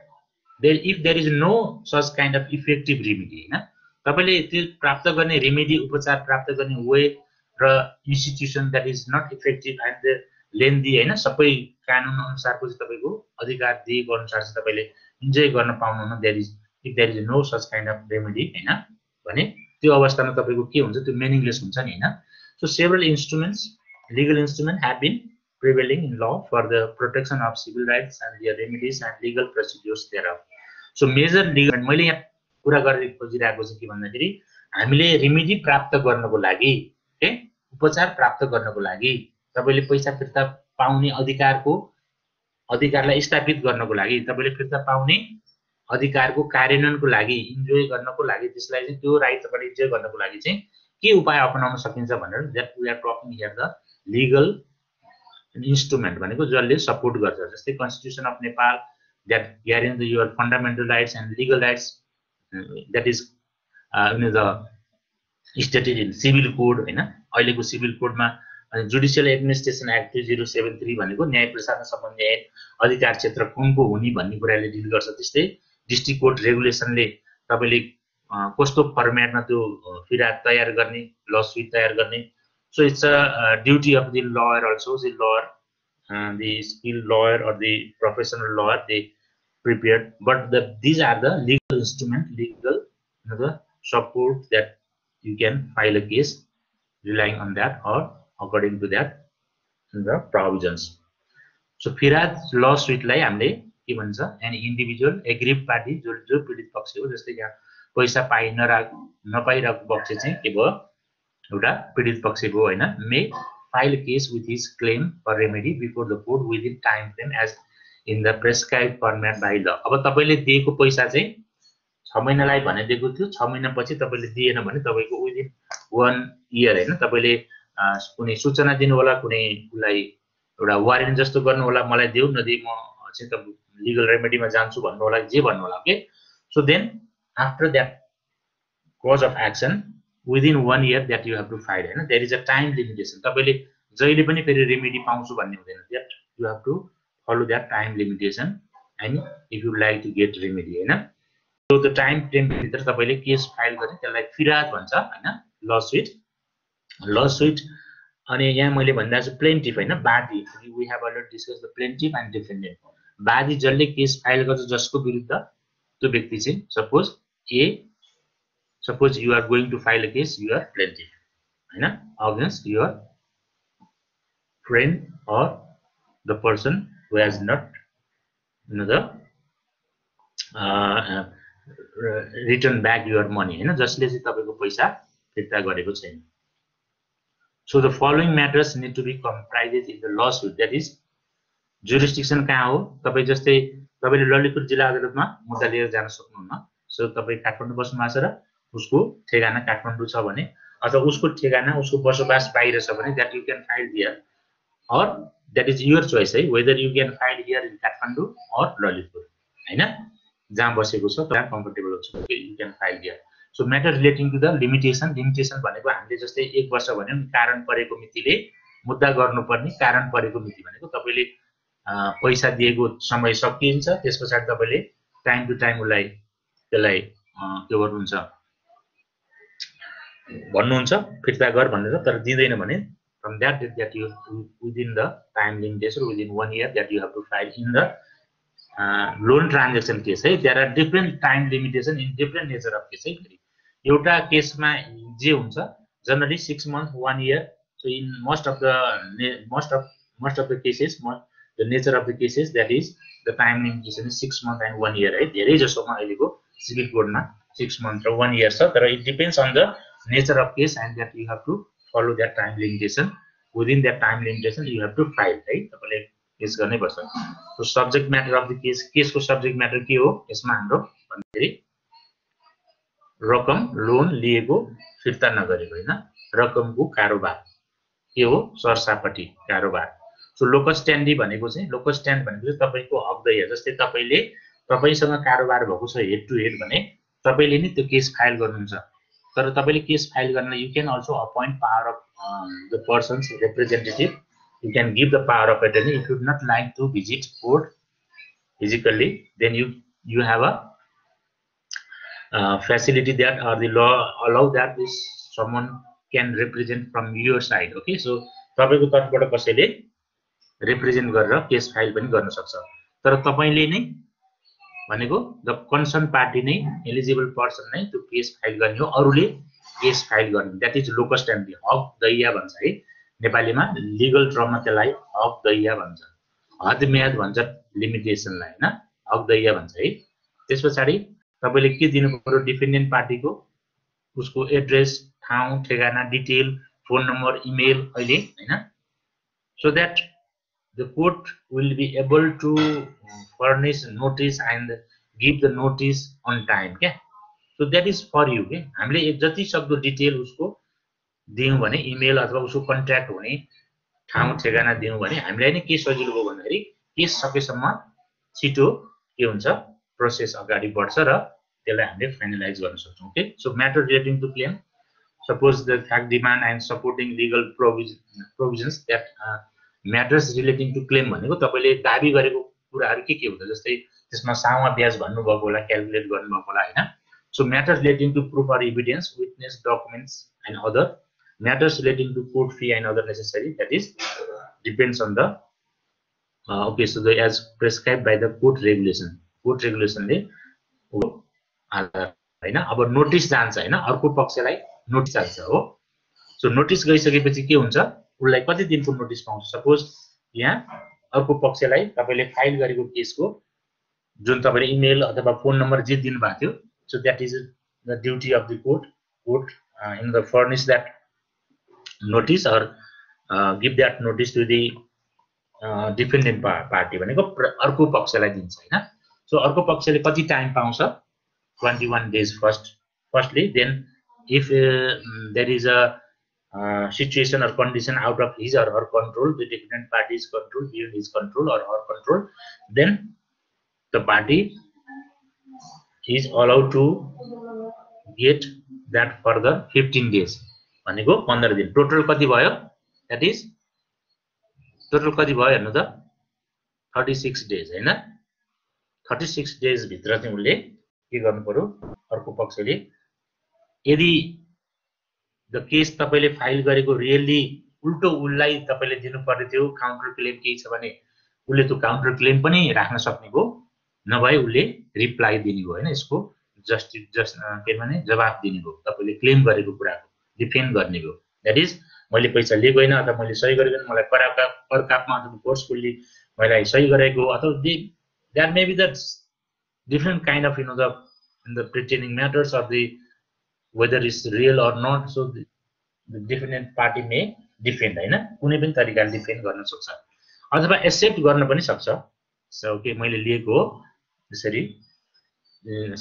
if there is no such kind of effective remedy हैन तपाईले त्यो प्राप्त गर्ने remedy उपचार प्राप्त गर्ने way र institution that is not effective and lengthy हैन सबै कानुन अनुसारको चाहिँ तपाईको अधिकार दिएको अनुसार चाहिँ तपाईले इन्जोय गर्न पाउनुहुन्न if there is no such kind of remedy हैन भने त्यो अवस्थामा तपाईको के हुन्छ त्यो meaningless हुन्छ नि हैन so several legal instruments have been prevailing in law for the protection of civil rights and their remedies and legal procedures thereof so major legal मैले यहाँ कुरा गर्न खोजिरहेको चाहिँ के भन्दाखेरि हामीले रेमेडी प्राप्त गर्नको लागि के उपचार प्राप्त गर्नको लागि तपाईले पैसा फिर्ता पाउने अधिकारलाई स्थापित गर्नको लागि तपाईले फिर्ता पाउने अधिकारको कार्यान्वयनको लागि इन्जोय गर्नको लागि त्यसलाई चाहिँ त्यो राइट तपाईले इन्जोय गर्नको लागि चाहिँ के उपाय अपनाउन सकिन्छ भनेर that we are talking here the legal instrument भनेको जसले सपोर्ट गर्छ जस्तै constitution of Nepal that guarantees your fundamental rights and legal rights that is the stated in civil code हैन अहिलेको सिभिल कोडमा अनि जुडिसियल एडमिनिस्ट्रेसन एक्ट 2073 भनेको न्याय प्रशासन सम्बन्धी ऐन अधिकार क्षेत्र कुनको हुने भन्ने कुराले डिल गर्छ। त्यस्तै डिस्ट्रिक्ट कोर्ट रेगुलेसनले तपाईले कस्तो फर्मेटमा त्यो फिराद तयार गर्ने, ल सुट तयार गर्ने। So it's a duty of the lawyer also, the lawyer the skilled lawyer or the professional lawyer, they prepared, but these are the legal instrument, legal the support that you can file a case relying on that or according to that the provisions. So Firhad lawsuit लाई हामीले के भन्छ, any individual aggrieved party जो पीडित पक्ष हो, जस्तै यहाँ पैसा नपाइरहेको पक्ष चाहिँ के भयो, एउटा पीडित पक्ष भयो हैन, may file a case with his claim or remedy before the court within time frame as in the prescribed format by law. अब तपाईले दिएको पैसा चाहिँ 6 महिनालाई भने दिएको थियो, 6 महिनापछि तपाईले दिएन भने तपाईको विदिन 1 इयर हैन, तपाईले कुनै सूचना दिनु होला, कुनै उलाई एउटा वारेन्ट जस्तो गर्नु होला, मलाई देऊ नदिए म चाहिँ त लिगल रेमेडीमा जान्छु भन्नु होला, जे भन्नु होला। Okay, so then after that cause of action within 1 year that you have to file हैन, there is a time limitation. तपाईले जहिले पनि फेरि रेमेडी पाउँछु भन्ने हुँदैन, that you have to follow that time limitation and if you like to get remedy हैन। so the time frame भित्र तपाईले केस फाइल गर्ने, त्यसलाई फिराद भन्छ हैन, लसुट। अनि यहाँ मैले भन्दा चाहिँ प्लेन्टिफ हैन, बादी, we have already discussed the plaintiff and defendant. बादी जसले केस फाइल गर्छ, जसको विरुद्ध त्यो व्यक्ति चाहिँ suppose you are going to file a case, you are plaintiff हैन, against your friend or the person who has not return back your money हैन, जसले चाहिँ तपाईको पैसा फिर्ता गरेको छैन। So the following matters need to be comprised in the lawsuit, that is jurisdiction कहाँ हो, तपाई जस्तै तपाईले ललितपुर जिल्ला अदालतमा मुद्दा लिएर जान सक्नुहुन्न। सो तपाई काठमाडौँ बस्नुमा छ र उसको ठेगाना काठमाडौँ छ भने, अथवा उसको ठेगाना उसको बसोबास बाहिर छ भने, that you can file here or that is your choice है, whether you can file here in Kathmandu or Lalitpur हैन, जहाँ बसेको छ त्यहाँ कम्फर्टेबल हुन्छ, you can file here. So matter relating to the limitation भनेको हामीले जस्तै 1 वर्ष भन्यौं, कारण परेको मितिले मुद्दा गर्नुपर्ने कारण परेको मिति भनेको तपाईले पैसा दिएको समय सकिन्छ, त्यसपछि तपाईले टाइम टु टाइम उलाई त्यसलाई के गर्नुहुन्छ भन्नुहुन्छ फिर्ता गर भनेर, तर दिदैन भने from that date that you within the time limitation within 1 year that you have to file in the loan transaction case है, there are different time limitation in different nature of case है। एउटा केसमा जे हुन्छ generally 6 months 1 year, so in most of the cases the nature of the cases that is the time limitation is 6 months and 1 year है। धेरै जसोमा अहिलेको civil कोडमा 6 months र 1 year छ, तर it depends on the nature of case and that you have to follow that time limitation, within that time limitation you have to file है, तपाईले case गर्नै पर्छ। so subject matter of the case, केसको subject matter के हो, यसमा हाम्रो भन्दाखेरि रकम लोन लिएको फिर्ता नगरेको हैन, रकमको कारोबार के हो, सरसापटी कारोबार। सो लोकस स्ट्यान्डी भनेको चाहिँ, लोकस स्ट्यान्ड भनेको चाहिँ तपाईको हकदैया, जस्तै तपाईसँग कारोबार भएको छ हेड टु हेड भने तपाईले नि त्यो केस फाइल गर्नुहुन्छ, तर तपाईले केस फाइल गर्न you can also appoint power of the persons representative, you can give the power of attorney if you would not like to visit court physically, then you have a facility that or the law allow that this someone can represent from your side. Okay, so तपाईको तर्फबाट कसैले represent गरेर case file पनि गर्न सक्छ, तर तपाईले नै भनेको द कन्सर्न पार्टी नै एलिजिबल पर्सन नै त्यो केस फाइल गर्ने हो, अरूले केस फाइल गर्ने, दैट इज लोकस स्ट्यान्डी, हक दैया भन्छ है नेपालीमा, लिगल टर्ममा त्यसलाई हक दैया भन्छ, हद म्याद भन्छ लिमिटेसनलाई हैन, हक दैया भन्छ है। त्यसपछि तपाईले के दिनु पर्यो, डिफेन्डेन्ट पार्टीको उसको एड्रेस, ठाउँ ठेगाना, डिटेल, फोन नम्बर, इमेल अहिले हैन, so that the court will be able to furnish notice and give the notice on time के, so that is for you के। हामीले एक जति सक्दो डिटेल उसको दियौं भने, इमेल अथवा उसको कन्ट्याक्ट हुने ठाउँ ठेगाना दियौं भने हामीलाई नै के सजिलो हो भन्दाखेरि केस सकेसम्म छिटो के हुन्छ, प्रोसेस अगाडि बढ्छ र त्यसलाई हामीले फाइनलाइज गर्न सक्छौं। Okay, so matter relating to claim, suppose the fact demand and supporting legal provisions that matters relating to claim भनेको तपाईले दाबी गरेको कुराहरु के हुन्छ जस्तै त्यसमा सामा ब्याज भन्नुभएको होला क्याल्कुलेट गर्नुभएको होला हैन so matters relating to proof or evidence witness documents and other matters relating to court fee and other necessary that is depends on the okay so the as prescribed by the court regulation ले आधार हैन अब notice जान्छ हैन अर्को पक्षलाई notice जान्छ हो so notice गइसकेपछि के हुन्छ उलाई कति दिनको नोटिस पाउँछ सपोज यहाँ अर्को पक्षलाई तपाईले फाइल गरेको केसको जुन तपाईले इमेल अथवा फोन नम्बर जे दिनु भएको थियो so that is the duty of the court in the furnish that notice or give that notice to the defendant party भनेको अर्को पक्षलाई दिन्छ हैन so अर्को पक्षले कति टाइम पाउँछ 21 days firstly then if there is a situation or condition out of his or her control the defendant party's control beyond his control or her control then the party is allowed to get that further 15 days भनेको 15 दिन total कति भयो that is total कति भयो हेर्नु त 36 days हैन 36 days भित्र चाहिँ उले के गर्नु पर्यो अर्को पक्षले यदि द केस तपाईले फाइल गरेको रियली उल्टो उलाई तपाईले दिनु पर्ने थियो काउन्टर क्लेम केही छ भने उले त्यो काउन्टर क्लेम पनि राख्न सक्ने भो नभए उले रिप्लाई दिने भो हैन यसको जस्ट के भने जवाफ दिने भो तपाईले क्लेम गरेको कुराको डिफेन्ड गर्ने भो दैट इज मैले पैसा लिएको हैन अथवा मैले सही गरेको हैन मलाई करकापमा अथवा फोर्सफुली मैले सही गरेको अथवा there may be that different kind of the pretending matters or the whether it's real or not so the defendant party may defend हैन कुनै पनि तरिकाले डिफेन्ड गर्न सक्छ अथवा एक्सेप्ट गर्न पनि सक्छ सो ओके मैले लिएको हो त्यसरी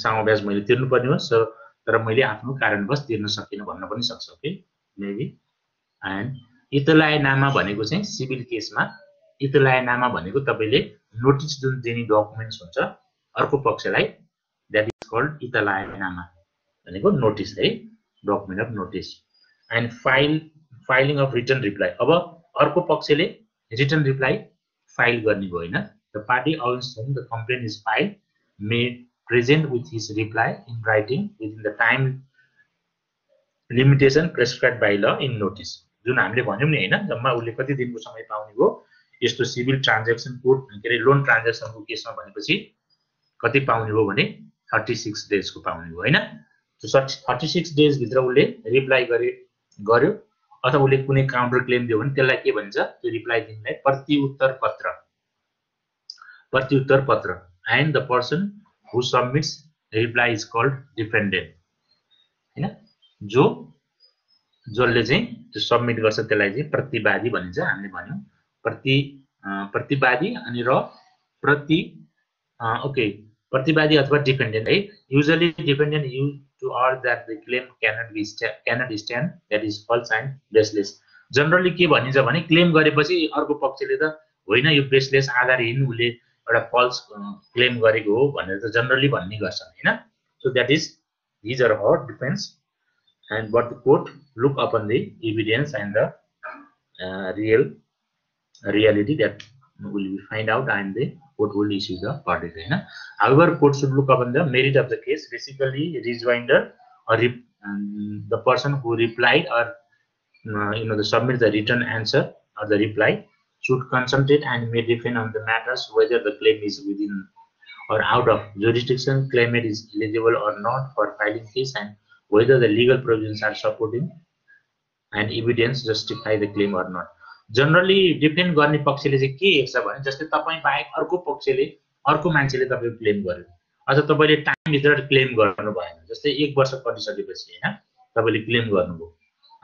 सामो ब्याज मैले तिर्नु पर्ने हो सो तर मैले आफ्नो कारणवश तिर्न सकिन भन्न पनि सक्छ ओके मेबी एन्ड इतलायनामा भनेको चाहिँ सिभिल केसमा इतलायनामा भनेको तपाईले नोटिस जुन दिने डकुमेन्ट्स हुन्छ अर्को पक्षलाई that is called इतलायनामा भनेको नोटिस है document of notice and filing of return reply अब अर्को पक्षले रिटर्न रिप्लाई फाइल गर्ने भयो हैन the party against whom the complaint is filed may present with his reply in writing within the time limitation prescribed by law in notice जुन हामीले भन्यौं नि हैन जम्मा उले कति दिनको समय पाउने भो यस्तो सिभिल ट्रान्ज्याक्सन कोड के रे लोन ट्रान्ज्याक्सनको केसमा भनेपछि कति पाउने हो भने 36 डेज को पाउने हो हैन सो 36 डेज भित्र उले रिप्लाई गर्यो अथवा उले कुनै काउन्टर क्लेम दियो भने त्यसलाई के भन्छ त्यो रिप्लाई दिनलाई प्रत्युत्तर पत्र and the person who submits reply is called defendant हैन जसले चाहिँ त्यो सबमिट गर्छ त्यसलाई चाहिँ प्रतिवादी भनिन्छ हामीले भन्यौं प्रतिवादी अनि र ओके प्रतिवादी अथवा डिफेन्डेन्ट है usually defendant use to urge that the claim cannot stand that is false and baseless generally के भनिन्छ भने क्लेम गरेपछि अर्को पक्षले त होइन यो बेसलेस आधारहीन उले एउटा फल्स क्लेम गरेको हो भनेर त जनरली भन्ने गर्छन् हैन so that is these are our defense and but the court look upon the evidence and the reality that will be find out and the court will issue the verdict हैन however court should look upon the merit of the case basically rejoinder or the person who replied or the submit the written answer or the reply should concentrate and may defend on the matters whether the claim is within or out of jurisdiction claimant is eligible or not for filing case and whether the legal provisions are supporting and evidence justify the claim or not generally defend गर्ने पक्षले चाहिँ के हेर्छ भने जस्तै तपाई बाहेक अर्को पक्षले अर्को मान्छेले तपाईको क्लेम गर्यो अथवा तपाईले टाइम भित्र क्लेम गर्नु भएन जस्तै 1 वर्ष परिसकेपछि हैन तपाईले क्लेम गर्नुभयो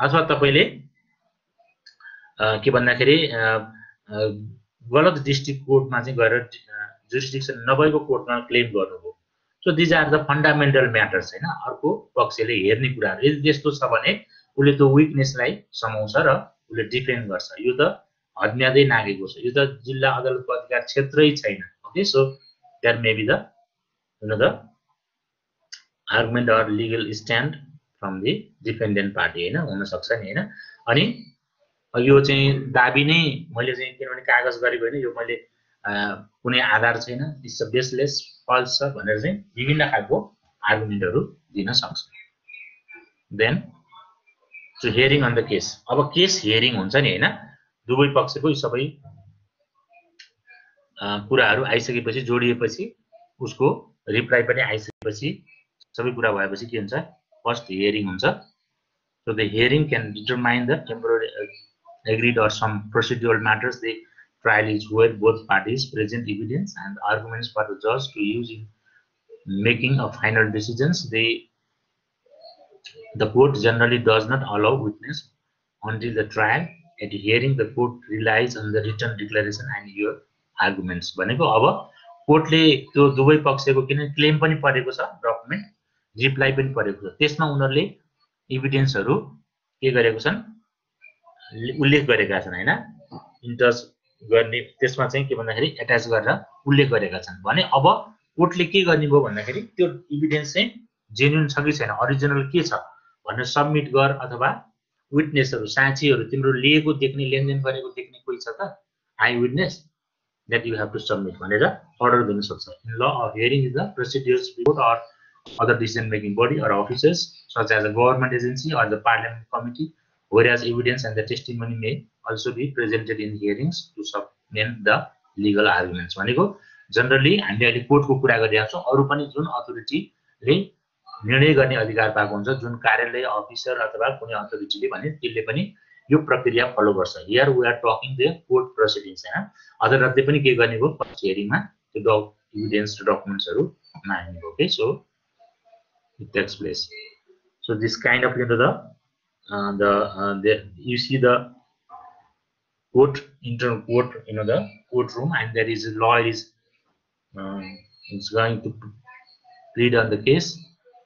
अथवा तपाईले के भन्दाखेरि गलत डिस्ट्रिक्ट कोर्टमा चाहिँ गएर जुरिस्डिक्सन नभएको कोर्टमा क्लेम गर्नुभयो so these are the fundamental matters हैन अर्को पक्षले हेर्ने कुराहरु यदि त्यस्तो छ भने उले त्यो विकनेसलाई समाउँछ र उले डिफेन्ड गर्छ यो त हद्म्यादै नागेको छ यो त जिल्ला अदालतको अधिकार क्षेत्रै छैन okay so there may be the the argument or legal stand from the defendant party हैन हुन सक्छ नि हैन अनि यो चाहिँ दाबी नै मैले चाहिँ किनभने कागज गरेको हैन यो मैले कुनै आधार छैन इट्स अ बेसलेस फल्स छ भनेर चाहिँ विभिन्न खालको आर्गुमेन्टहरु दिन सक्छ then to hearing on the case अब केस हियरिङ हुन्छ नि हैन दुवै पक्षको सबै कुराहरु आइसकेपछि जोडिएपछि उसको रिप्लाई पनि आइसकेपछि सबै कुरा भएपछि के हुन्छ फर्स्ट हियरिङ हुन्छ so the hearing can determine the temporary agreed or some procedural matters. The trial is where both parties present evidence and arguments for the judge to use in making of final decisions. The court generally does not allow witness until the trial. At hearing, the court relies on the written declaration and your arguments. भनेको अब कोर्टले त्यो दुवै पक्षको किन claim पनि परेको छ document reply पनि परेको छ त्यसमा उनीहरुले एभिडेन्सहरु के गरेको छन् उल्लेख गरेका छन् हैन इन्टच गर्ने त्यसमा चाहिँ के भन्दाखेरि एट्याच गरेर उल्लेख गरेका छन् भने अब कोर्टले के गर्ने भयो भन्दाखेरि त्यो एभिडेन्स चाहिँ जेन्युइन छ कि छैन ओरिजिनल के छ भनेर सबमिट गर अथवा विटनेसहरु साक्षीहरु तिम्रो लिएको देख्ने लेनदेन गरेको देख्ने कोही छ त I witness that you have to submit भनेर अर्डर दिन सक्छ in law of hearing is the procedures before or other decision making body or officers such as a government agency or the parliament committee whereas evidence and the testimony may also be presented in hearings to supplement the legal arguments भनेको generally हामीले अहिले कोर्टको कुरा गरिरहेका छौं अरु पनि जुन अथोरिटीले निर्णय गर्ने अधिकार पाएको हुन्छ जुन कार्यालय अफिसर अथवा कुनै अथोरिटीले भने त्यसले पनि यो प्रक्रिया फलो गर्छ here we are talking the court proceedings हैन अदालतले पनि के गर्ने भयो फर्स्ट हियरिङमा त्यो एभिडेन्स डकुमेन्ट्सहरु माग्ने भयो okay so it takes place so this kind of you see the court internal court the courtroom and there is a lawyer is going to plead on the case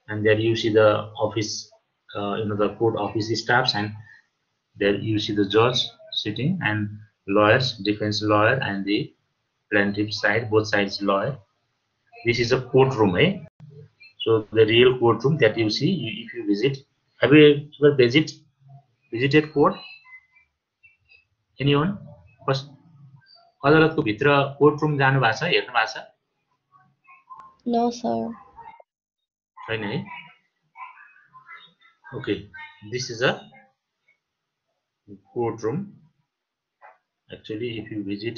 and there you see the office the court office staffs and there you see the judge sitting and lawyers defense lawyer and the plaintiff side both sides lawyer this is a courtroom so the real courtroom that you see if you visit have you ever visited court anyone first अदालतको भित्र कोर्टरुम जानु भएको छ हेर्नु भएको छ No, sir. छैन है okay this is a courtroom actually if you visit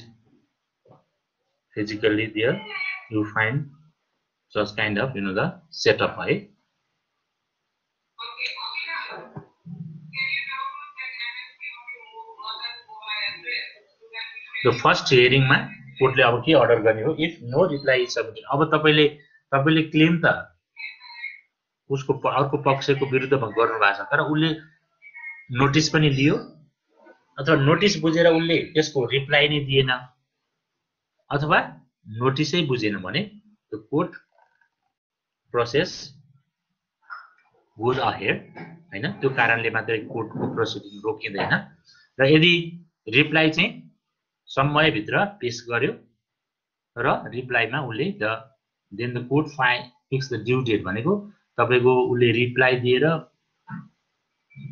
physically there you find such kind of the setup the first hearing मा कोर्टले अब के अर्डर गर्ने हो if no reply is submitted अब तपाईले क्लेम त उसको अर्को पक्षको विरुद्धमा गर्नु भएको छ तर उले नोटिस पनि लियो अथवा नोटिस बुझेर उले त्यसको रिप्लाई नै दिएन अथवा नोटिसै बुझेन भने the court process goes ahead हैन त्यो कारणले मात्रै कोर्टको प्रोसिडिङ रोकिँदैन र यदि रिप्लाई चाहिँ समय भित्र पेश गर्यो र रिप्लाईमा उले then the court fix the due date भनेको तपाईको उले रिप्लाई दिएर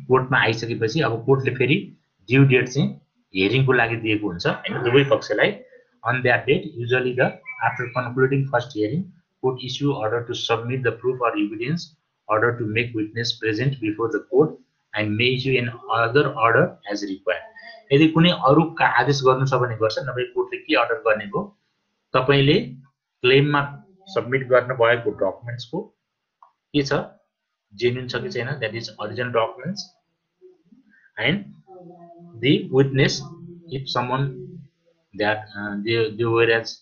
कोर्टमा आइसकेपछि अब कोर्टले फेरि ड्यू डेट चाहिँ हियरिङको लागि दिएको हुन्छ हैन दुवै पक्षलाई on that date usually after concluding first hearing court issue order to submit the proof or evidence order to make witness present before the court and may issue an other order as required यदि कुनै अरु आदेश गर्नु छ भने गर्छ नभए कोर्टले के अर्डर गर्ने भो तपाईले क्लेममा सबमिट गर्न भएको डकुमेन्ट्सको के छ जेन्युइन छ कि छैन that is original documents and the witness if someone that they were at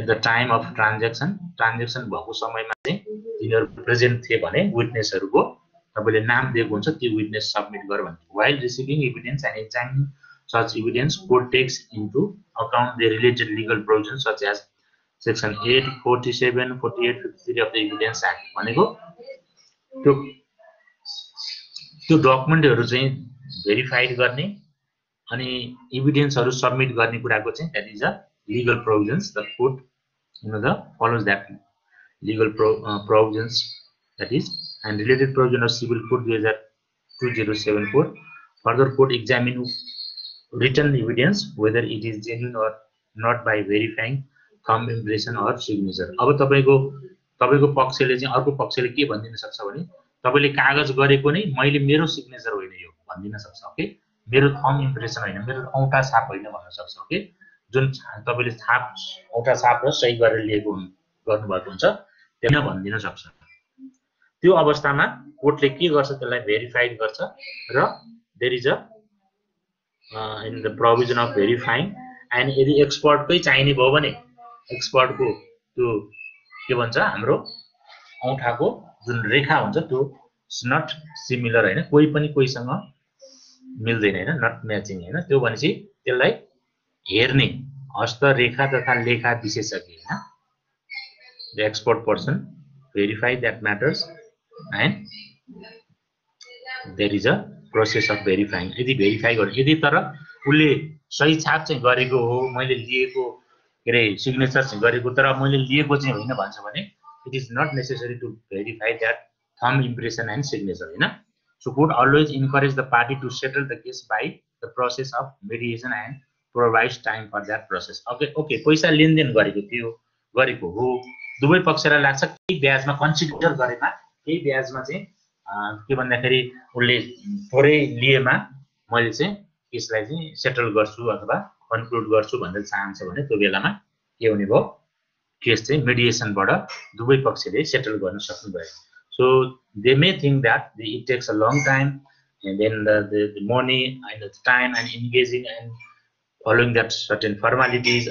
the time of transaction भएको समयमा चाहिँ तिनीहरु प्रेजेन्ट थिए भने विटनेसहरुको तपाईले नाम दिएको हुन्छ त्यो विटनेस सबमिट गर भन्छ while receiving evidence and examining such evidence court takes into account the related legal provisions such as section 8 47 48 53 of the evidence act भनेको त्यो डकुमेन्टहरु चाहिँ भेरिफाइड गर्ने अनि एभिडेन्सहरु सबमिट गर्ने कुराको चाहिँ that is a legal provisions the court the follows that legal provisions that is, and related provision of Civil Code 2074. Further, court examine written evidence whether it is genuine or not by verifying thumb impression or signature. अब तपाईको पक्षले चाहिँ अर्को पक्षले के भनिदिन सक्छ भने तपाईले कागज गरेको नै मैले मेरो सिग्नेचर होइन यो भनिदिन सक्छ। ओके, मेरो थम्ब इम्प्रेसन होइन, मेरो औँठा छाप होइन भन्न सक्छ। ओके, जुन तपाईले छाप औँठा छाप र सही गरेर लिएको गर्नुभएको हुन्छ त्यही भनिदिन सक्छ। त्यो अवस्थामा कोर्टले के गर्छ, त्यसलाई भेरिफाइड गर्छ र there is a in the provision of verifying. And यदि एक्सपर्टकै चाहिने भयो भने एक्सपर्टको त्यो के भन्छ हाम्रो औँठाको जुन रेखा हुन्छ त्यो नट सिमिलर होइन, कोही पनि कोहीसँग मिल्दैन होइन, नट म्याचिङ होइन, त्यो भनेपछि त्यसलाई हेर्ने हस्तरेखा तथा लेखा विशेषज्ञ होइन, the expert person verify that matters and there is a process of verifying. यदि भेरिफाई गर्यो, यदि तर उसले सही छाप चाहिँ गरेको हो, मैले लिएको के अरे सिग्नेचर चाहिँ गरेको तर मैले लिएको चाहिँ होइन भन्छ भने it is not necessary to verify that thumb impression and signature होइन। So court always encourage the party to settle the case by the process of mediation and provides time for that process. Okay, पैसा लेनदेन गरेको हो, दुवै पक्षलाई लाग्छ केही ब्याजमा consider गरेमा केही ब्याजमा चाहिँ के भन्दाखेरि उसले थोरै लिएमा मैले चाहिँ यसलाई चाहिँ सेटल गर्छु अथवा कन्क्लुड गर्छु भनेर चाहन्छ भने त्यो बेलामा के हुने भयो, केस चाहिँ मेडिएसनबाट दुवै पक्षले सेटल गर्न सक्नुभयो। So they may think that it takes a long time and then the money and the time and engaging and following that certain formalities.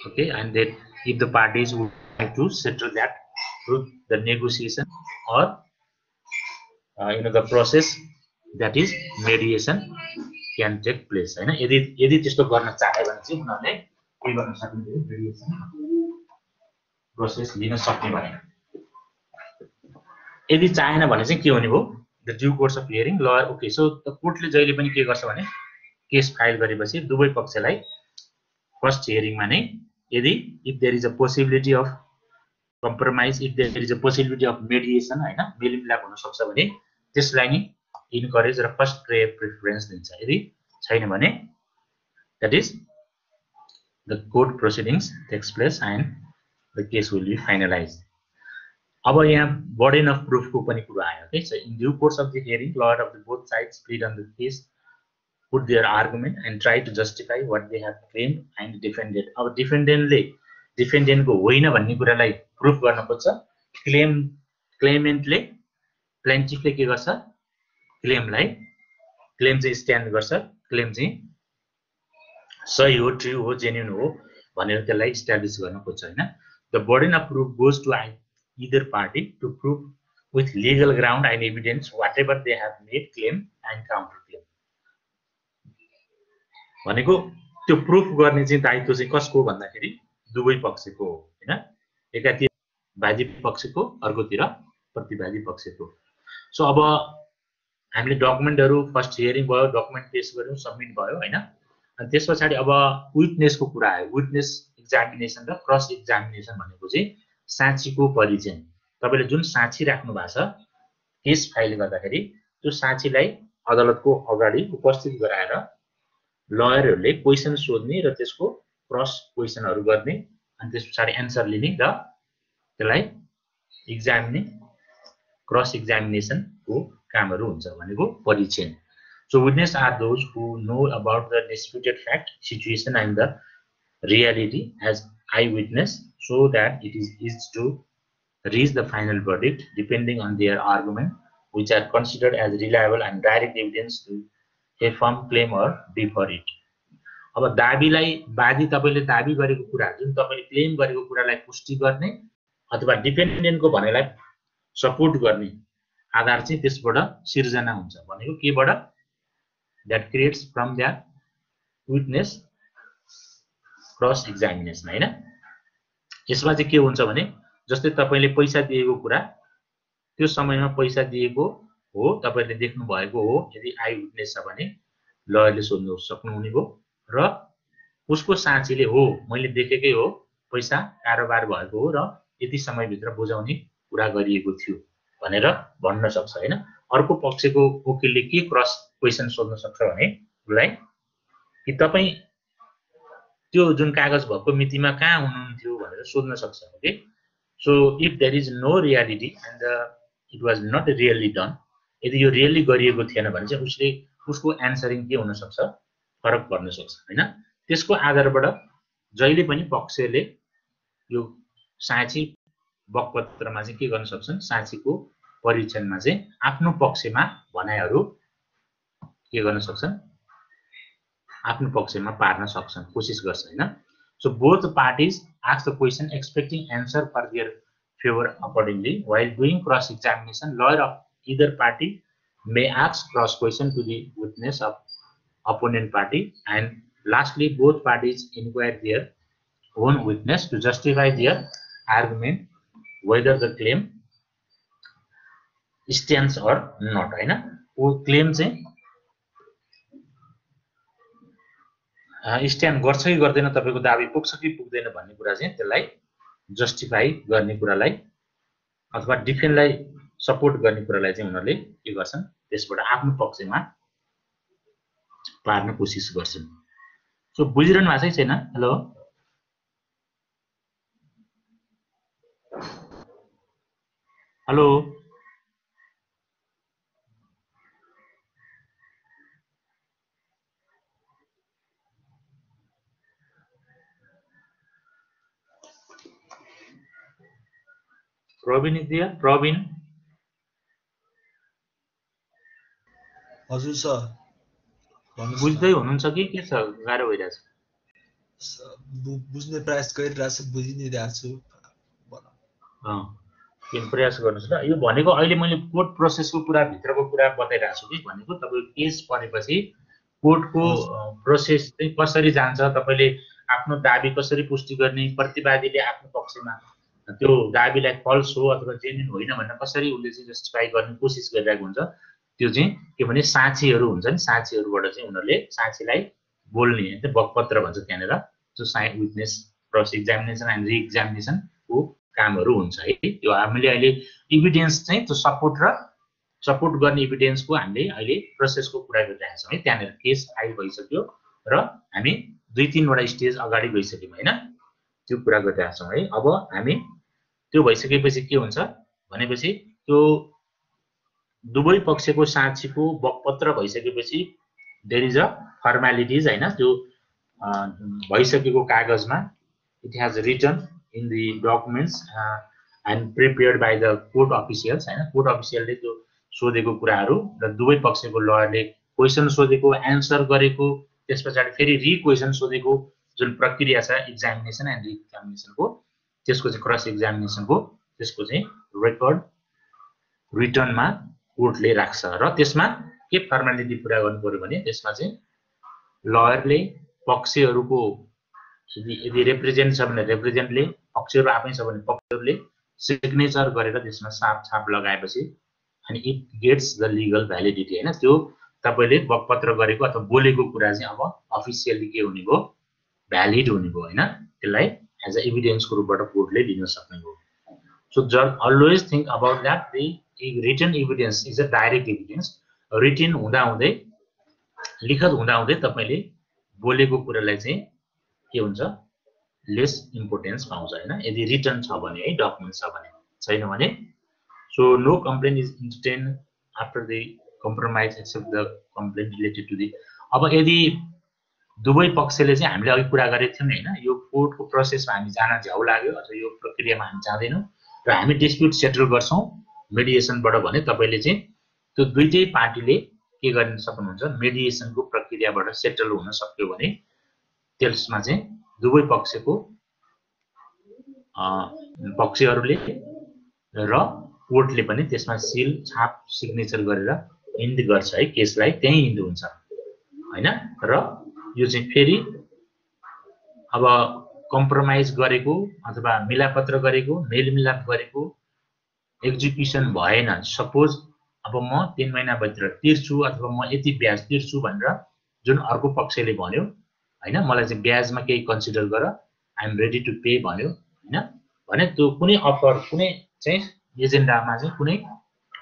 Okay, and then if the parties would like to settle that through the negotiation or the process that is mediation can take place हैन। यदि त्यस्तो गर्न चाहे भने चाहिँ उनीहरुले के गर्न सक्नुहुन्छ, मेडिएसन प्रोसेस लिन सक्ने भने। यदि चाहेन भने चाहिँ के हुने भयो, the due course of hearing lawyer. Okay, so the कोर्टले जहिले पनि के गर्छ भने केस फाइल गरेपछि दुवै पक्षलाई फर्स्ट हियरिङमा नै यदि if there is a possibility of compromise, if there is a possibility of mediation हैन, मेलमिलाप हुन सक्छ भने त्यसलाई नै इन्करेज र फर्स्ट प्रेफरेन्स दिन्छ। यदि छैन भने that is the court proceedings takes place and the case will be finalize. अब यहाँ बर्डन अफ प्रुफको पनि कुरा आयो। Okay, so in due course of the hearing lawyer of the both sides plead on the case, put their argument and try to justify what they have claimed and defended. अब डिफेन्डेन्टको होइन भन्ने कुरालाई proof गर्न खोज्छ, क्लेमेन्टले प्लेन्टिफले के गर्छ, claim चाहिँ stand गर्छ, क्लेम चाहिँ सही हो, ट्रु हो, जेन्युन हो भनेर त्यसलाई इस्टाब्लिस गर्न खोज्छ हैन। The burden of proof goes to either party to prove with legal ground and evidence whatever they have made claim and counter claim। भनेको त्यो प्रुफ गर्ने चाहिँ दायित्व चाहिँ कसको भन्दाखेरि दुवै पक्षको हो हैन, एकातिर वादी पक्षको अर्कोतिर प्रतिवादी पक्षको। सो अब हामीले डकुमेन्टहरु फर्स्ट हियरिङ भयो, डकुमेन्ट पेश गर्यौं, सबमिट भयो हैन, अनि त्यसपछि अब विटनेसको कुरा आयो। विटनेस एक्जामिनेसन र क्रस एक्जामिनेसन भनेको चाहिँ साक्षीको परिचय। तपाईले जुन साक्षी राख्नु भएको छ केस फाइल गर्दाखेरि त्यो साक्षीलाई अदालतको अगाडि उपस्थित गराएर लयरहरुले क्वेशन सोध्ने र त्यसको क्रस क्वेशनहरु गर्ने अनि त्यसपछि एन्सर लिने र त्यसलाई एक्जामिने क्रस एक्जामिनेसन को कामहरु हुन्छ भनेको परिचय। So witness are those who know about the disputed fact, situation and the reality as I witness so that it is easy to reach the final verdict depending on their argument, which are considered as reliable and direct evidence to affirm claim or defer it। अब दाबीलाई वादी तपाईले दाबी गरेको कुरा जुन तपाईले claim गरेको कुरालाई पुष्टि गर्ने अथवा डिपेन्डेन्टको भनेलाई सपोर्ट गर्ने आधार चाहिँ त्यसबाट सिर्जना हुन्छ भनेको केबाट, that creates from their witness cross examination हैन। यसमा चाहिँ के हुन्छ भने जस्तै तपाईले पैसा दिएको कुरा त्यो समयमा पैसा दिएको हो, तपाईले देख्नु भएको हो, यदि आई विटनेस छ भने लयरले सोध्न सक्नुहुने हो र उसको साक्षीले हो मैले देखेकै हो, पैसा कारोबार भएको हो र यति समयभित्र बुझाउने कुरा गरिएको थियो भनेर भन्न सक्छ हैन। अर्को पक्षको वकिलले के क्रस क्वेशन सोध्न सक्छ भने उसलाई कि तपाई त्यो जुन कागज भएको मितिमा कहाँ हुनुहुन्थ्यो भनेर सोध्न सक्छ। Okay, so if there is no reality and it was not really done, यदि यो रियली गरिएको थिएन भने चाहिँ उसले उसको एन्सरिङ के हुन सक्छ, फरक पर्न सक्छ हैन। त्यसको आधारबाट जहिले पनि पक्षले यो साक्षी बकपत्रमा चाहिँ के गर्न सक्छन्, साक्षीको परीक्षणमा चाहिँ आफ्नो पक्षमा भनाइहरू के गर्न सक्छन्, आफ्नो पक्षमा पार्न सक्छन्, कोसिस गर्छ हैन। So both parties ask the question expecting answer for their favour accordingly while doing cross examination lawyer of either party may ask cross question to the witness of opponent party, and lastly both parties inquire their own witness to justify their argument whether the claim stands or not हैन। वो claim चाहिँ stand गर्छ कि गर्दैन, तपाईको दाबी पुग्छ कि पुग्दैन भन्ने कुरा चाहिँ त्यसलाई जस्टिफाई गर्ने कुरालाई अथवा डिफेन्डलाई सपोर्ट गर्ने कुरालाई चाहिँ उनीहरूले के गर्छन्, त्यसबाट आफ्नो पक्षमा पार्न कोसिस गर्छन्। सो बुझिरहनु भएको छैन? Hello hello Praveen is there? Praveen हजुर सर भन्नुस् न। बुझ्दै हुनुहुन्छ कि के छ, गाह्रो भइरहेछ? बुझ्ने प्रयास गरिरहेको छु, बुझि नै रहेको छु। के प्रयास गर्नुस् ल। यो भनेको अहिले मैले कोर्ट प्रोसेसको कुरा भित्रको कुरा बताइरहेको छु कि, भनेको तपाईको केस परेपछि कोर्टको प्रोसेस चाहिँ कसरी जान्छ, तपाईले आफ्नो दाबी कसरी पुष्टि गर्ने, प्रतिवादीले आफ्नो पक्षमा त्यो दाबीलाई फल्स हो अथवा जेन्युइन होइन भनेर कसरी उसले चाहिँ जस्टिफाई गर्ने कोसिस गरिरहेको हुन्छ, त्यो चाहिँ के भने साक्षीहरू हुन्छ नि, साक्षीहरूबाट चाहिँ उनीहरूले साक्षीलाई बोल्ने बकपत्र भन्छ त्यहाँनिर, जो side witness cross examination and रि एक्जामिनेसनको कामहरू हुन्छ है। त्यो हामीले अहिले इभिडेन्स चाहिँ त्यो सपोर्ट गर्ने इभिडेन्सको हामीले अहिले प्रोसेसको कुरा गरिरहेका छौँ है। त्यहाँनिर केस फाइल भइसक्यो र हामी 2-3 वटा स्टेज अगाडि गइसक्यौँ हैन, त्यो कुरा गरिरहेका छौँ है। अब हामी त्यो भइसकेपछि के हुन्छ भनेपछि त्यो दुवै पक्षको साक्षीको बकपत्र भइसकेपछि देयर इज अ फर्मालिटिज हैन, त्यो भइसकेको कागजमा it has written in the documents and prepared by the court officials हैन। कोर्ट अफिसियलले त्यो सोधेको कुराहरू र दुवै पक्षको लयरले क्वेसन सोधेको, एन्सर गरेको, त्यस पछाडि फेरि रि क्वेसन सोधेको जुन प्रक्रिया छ एक्जामिनेसन एन्ड रि एक्जामिनेसनको, त्यसको चाहिँ क्रस एक्जामिनेसनको, त्यसको चाहिँ रेकर्ड रिटर्नमा कोर्टले राख्छ र त्यसमा के फर्मालिटी पुरा गर्नु पर्यो भने त्यसमा चाहिँ लयरले पक्षहरूको यदि रिप्रेजेन्ट छ भने रिप्रेजेन्टले, पक्षहरू आफै छ भने पक्षहरूले सिग्नेचर गरेर त्यसमा छाप लगाएपछि अनि it gets the legal validity हैन। त्यो तपाईले बकपत्र गरेको अथवा बोलेको कुरा चाहिँ अब अफिसियली के हुने भयो, भ्यालिड हुने भयो हैन। त्यसलाई एज अ एभिडेन्सको रूपबाट कोर्टले लिन सक्ने भयो। So always think about that the written evidence is a direct evidence. Written हुँदाहुँदै लिखत हुँदाहुँदै तपाईले बोलेको कुरालाई चाहिँ के हुन्छ, लेस इम्पोर्टेन्स पाउँछ हैन, यदि रिटन छ भने है, डकुमेन्ट छ भने। छैन भने so no complain is instead after the compromise except the complain related to the. अब यदि दुवै पक्षले चाहिँ हामीले अघि कुरा गरेको थियौँ हैन, यो कोर्टको प्रोसेसमा हामी जान झ्याउ लाग्यो अथवा यो प्रक्रियामा हामी जाँदैनौँ र हामी डिस्प्युट सेटल गर्छौँ मेडिएसनबाट भने तपाईले चाहिँ त्यो दुईटै पार्टीले के गर्न सक्नुहुन्छ, मेडिएसनको प्रक्रियाबाट सेटल हुन सक्यो भने त्यसमा चाहिँ दुवै पक्षको पक्षहरूले र कोर्टले पनि त्यसमा सिल छाप सिग्नेचर गरेर इन्ड गर्छ है, केसलाई त्यही इन्ड हुन्छ हैन। र यो चाहिँ फेरि अब कम्प्रोमाइज गरेको अथवा मिलापत्र गरेको, मेलमिलाप गरेको एक्जिक्युसन भएन, सपोज अब म 3 महिनाभित्र तिर्छु अथवा म यति ब्याज तिर्छु भनेर जुन अर्को पक्षले भन्यो हैन, मलाई चाहिँ ब्याजमा केही कन्सिडर गर, I am ready to pay भन्यो हैन भने त्यो कुनै अफर कुनै चाहिँ एजेन्डामा चाहिँ कुनै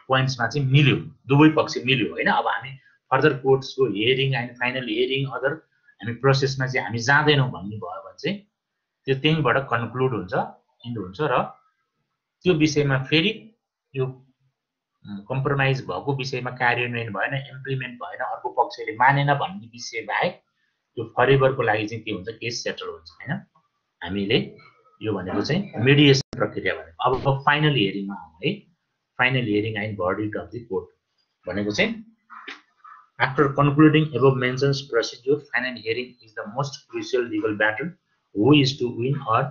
पोइन्ट्समा चाहिँ मिल्यो, दुवै पक्ष मिल्यो हैन। अब हामी फर्दर कोर्ट्सको hearing and final hearing other हामी प्रोसेसमा चाहिँ हामी जाँदैनौँ भन्ने भयो भने चाहिँ त्यो त्यहीँबाट कन्क्लुड हुन्छ, इन्ड हुन्छ र त्यो विषयमा फेरि यो कम्प्रोमाइज भएको विषयमा कार्यान्वयन भएन, इम्प्लिमेन्ट भएन, अर्को पक्षले मानेन भन्ने विषय बाहेक त्यो फरेभरको लागि चाहिँ के हुन्छ, केस सेटल हुन्छ हैन। हामीले यो भनेको चाहिँ मिडिएसन प्रक्रिया भनेको। अब फाइनल हियरिङमा आउँ है। Final hearing and verdict of the court भनेको चाहिँ after concluding above mentions procedure final hearing is the most crucial legal battle who is to win or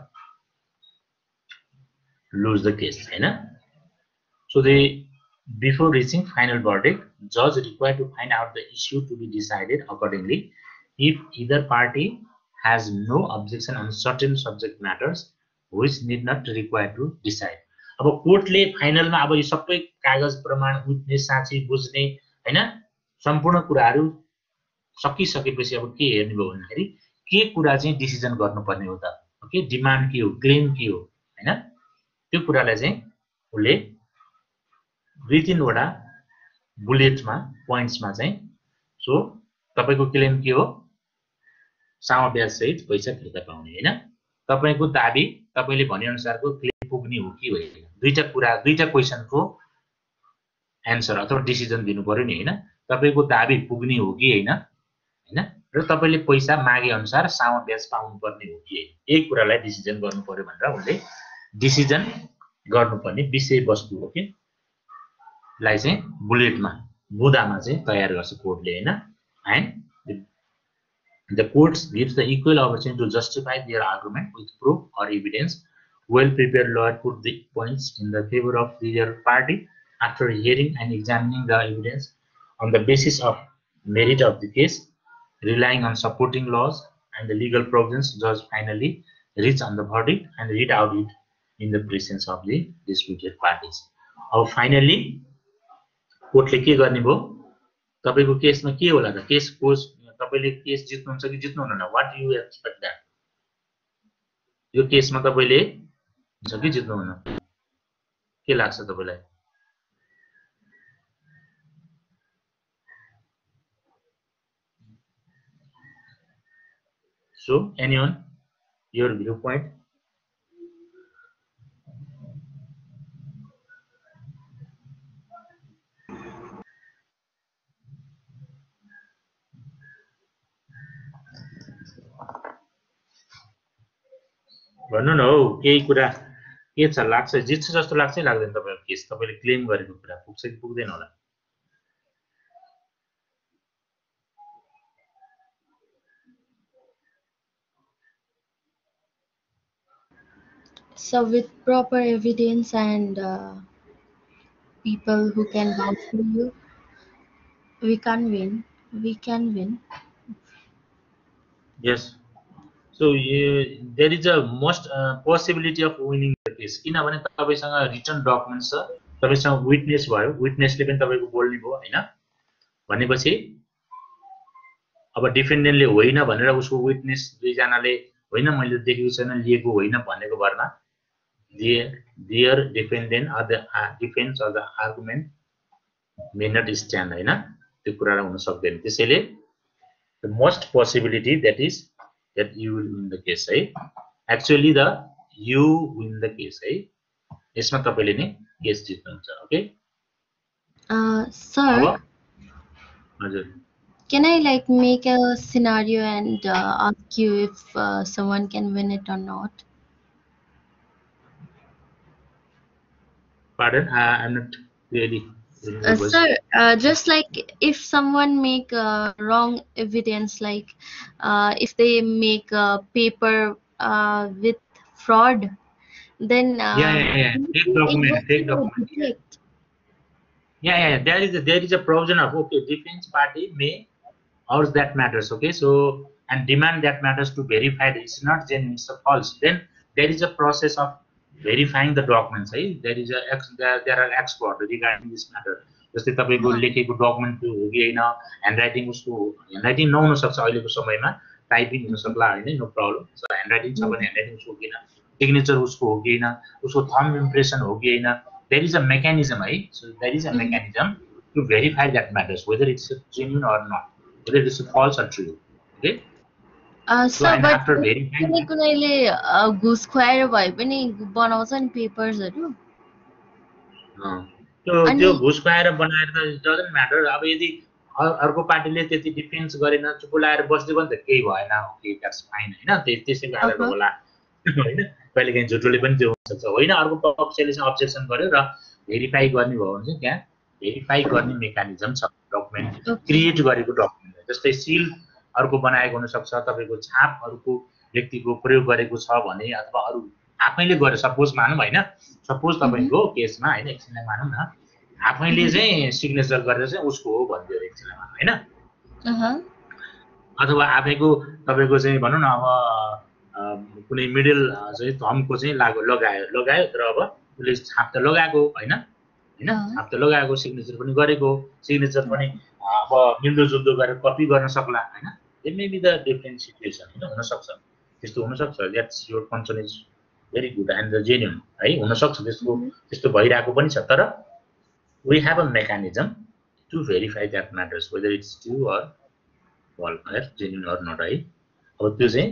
lose the case हैन। So they before reaching final verdict, judge required to find out the issue to be decided accordingly. If either party has no objection on certain subject matters which need not require to decide. अब कोर्टले फाइनलमा अब यो सबै कागज प्रमाण witness साक्षी बुझ्ने हैन सम्पूर्ण कुराहरू सकिसकेपछि अब के हेर्ने भयो भन्दाखेरि के कुरा चाहिँ डिसिजन गर्नुपर्ने हो त, ओके डिमान्ड के हो, क्लेम के हो हैन। त्यो कुरालाई चाहिँ उले दुई तीनवटा बुलेटमा पोइन्ट्समा चाहिँ सो तपाईको क्लेम के हो, सामा ब्याज सहित पैसा फिर्ता पाउने हैन। तपाईको दाबी तपाईले भने अनुसारको क्लेम पुग्ने हो कि होइन, दुईटा कुरा दुईटा क्वेशनको एन्सर अथवा डिसिजन दिनु पर्यो नि हैन। तपाईको दाबी पुग्ने हो कि होइन हैन, र तपाईले पैसा मागे अनुसार सामा ब्याज पाउनु पर्ने हो कि होइन, यही कुरालाई डिसिजन गर्नु पर्यो भनेर उले डिसिजन गर्नुपर्ने विषयवस्तु हो कि लाई चाहिँ बुलेटमा बुदामा चाहिँ तयार गर्छ कोर्टले हैन। And the courts gives the equal opportunity to justify their argument with proof or evidence. Well prepared lawyer put the points in the favor of their party. After hearing and examining the evidence on the basis of merit of the case, relying on supporting laws and the legal provisions, judge finally reach on the verdict and read out it in the presence of the disputed parties. अब finally कोर्टले के गर्ने भयो, तपाईको केसमा के होला त, केसको तपाईले केस जित्नुहुन्छ कि जित्नुहुन्न, व्हाट यु एक्सपेक्ट दैट, यो केसमा तपाईले जित्नुहुन्छ कि जित्नुहुन्न के लाग्छ तपाईलाई? So anyone your viewpoint? भन्नु न हौ, केही कुरा के छ, लाग्छ जित्छ जस्तो लाग्छ लाग्दैन तपाईको केस, तपाईले क्लेम गरेको कुरा पुग्छ कि पुग्दैन होला? So with proper evidence and people who can vouch for you, we can win. We can win. Yes. So there is a most possibility of winning the case. किनभने तपाईसँग रिटन डकुमेन्ट्स छ, तपाईसँग विटनेस भयो, विटनेसले पनि तपाईको बोल्ने भयो हैन। भनेपछि अब डिफेन्डेन्टले होइन भनेर उसको विटनेस दुई जनाले होइन मैले देखेको छैन लिएको होइन भनेको भरमा there defendant or the defence or the argument may not stand हैन, त्यो कुरा हुन सक्दैन। त्यसैले the most possibility that is that you will win the case है, actually the you win the case है, यसमा तपाईले नै केस जित्नुहुन्छ। ओके Sir, हजुर, can I like make a scenario and ask you if someone can win it or not? pardon, I am not really Sir, just like if someone make wrong evidence, like if they make paper with fraud, then fake document. There is a provision of okay, defense party may urge that matters, okay, so and demand that matters to verify that it's not genuine, it's false. Then there is a process of verifying the documents है, there are experts regarding this matter. जस्तै तपाईको लेखेको document हो कि हैन, handwriting उसको handwriting नहुन सक्छ अहिलेको समयमा, टाइपिङ हुन सक्ला हैन, नो प्रब्लम। सो ह्यान्डराइटिङ छ भने ह्यान्डराइटिङ उसको हो कि हैन, सिग्नेचर उसको हो कि हैन, उसको थम्ब इम्प्रेसन हो कि हैन, there is a mechanism, right? So there is a mechanism to verify that matters, whether it's genuine or not, whether it's false or true. Okay. So and after verifying, कुनैले घुस खुवाएर भए पनि बनाउँछ नि पेपर्सहरु त्यो घुस खुवाएर बनाएर त डजन्ट म्याटर। अब यदि अर्को पार्टीले त्यति डिफेन्स गरेन, चुप लाएर बस्दियो भने त केही भएन, ओके द्याट्स फाइन हैन, त्यसैको आधारमा होला हैन। कहिलेकाहीँ झुटोले पनि त्यो हुन सक्छ होइन। अर्को पक्षले चाहिँ अब्जेक्सन गर्यो र भेरिफाई गर्ने भयो भने चाहिँ त्यहाँ भेरिफाई गर्ने मेकानिजम छ, डकुमेन्ट क्रिएट गरेको डकुमेन्ट। जस्तै सिल अर्को बनाएको हुन सक्छ, तपाईको छाप अर्को व्यक्तिको प्रयोग गरेको छ भने, अथवा अरु आफैले गरे, सपोज मानौँ हैन, सपोज तपाईको केसमा हैन, एकछिनलाई मानौँ न, आफैले चाहिँ सिग्नेचर गरेर चाहिँ उसको हो भनिदियो एकछिनलाई मानौँ हैन, अथवा आफैको तपाईको चाहिँ भनौँ न अब कुनै मिडल चाहिँ थम्बको चाहिँ लगायो तर अब उसले छाप त लगाएको हैन, छाप त लगाएको, सिग्नेचर पनि गरेको, सिग्नेचर पनि अब मिल्दोजुल्दो गरेर कपी गर्न सक्ला हैन। It may be the different situation हैन, हुन सक्छ त्यस्तो हुन सक्छ। That's your concern is very good and the genuine है, हुन सक्छ त्यस्तो भइरहेको पनि छ। तर we have a mechanism to verify that matters, whether it's true or false or genuine or not है। अब त्यो चाहिँ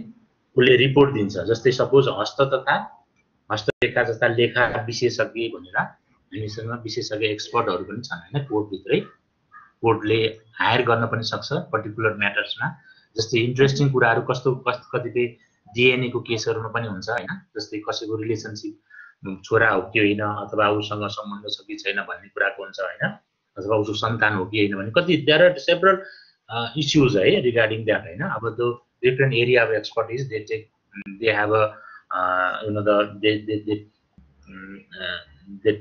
उसले रिपोर्ट दिन्छ। जस्तै सपोज हस्त तथा हस्तलेखा जस्ता लेखा विशेषज्ञ भनेर हामीसँग विशेषज्ञ एक्सपर्टहरु पनि छन् हैन, कोर्टभित्रै कोर्टले हायर गर्न पनि सक्छ पर्टिकुलर म्याटर्समा। जस्तै इन्ट्रेस्टिङ कुराहरु कतिपय डिएनए को केसहरुमा पनि हुन्छ हैन, जस्तै कसैको रिलेसनशिप छोरा हो कि होइन, अथवा उसँग सम्बन्ध छ कि छैन भन्ने कुराको हुन्छ हैन, अथवा उसको सन्तान हो कि होइन भन्ने कति देयर आर सेभरल इश्यूज है रिगार्डिङ द्याट हैन। अब त्यो different area of expertise they have a you know the they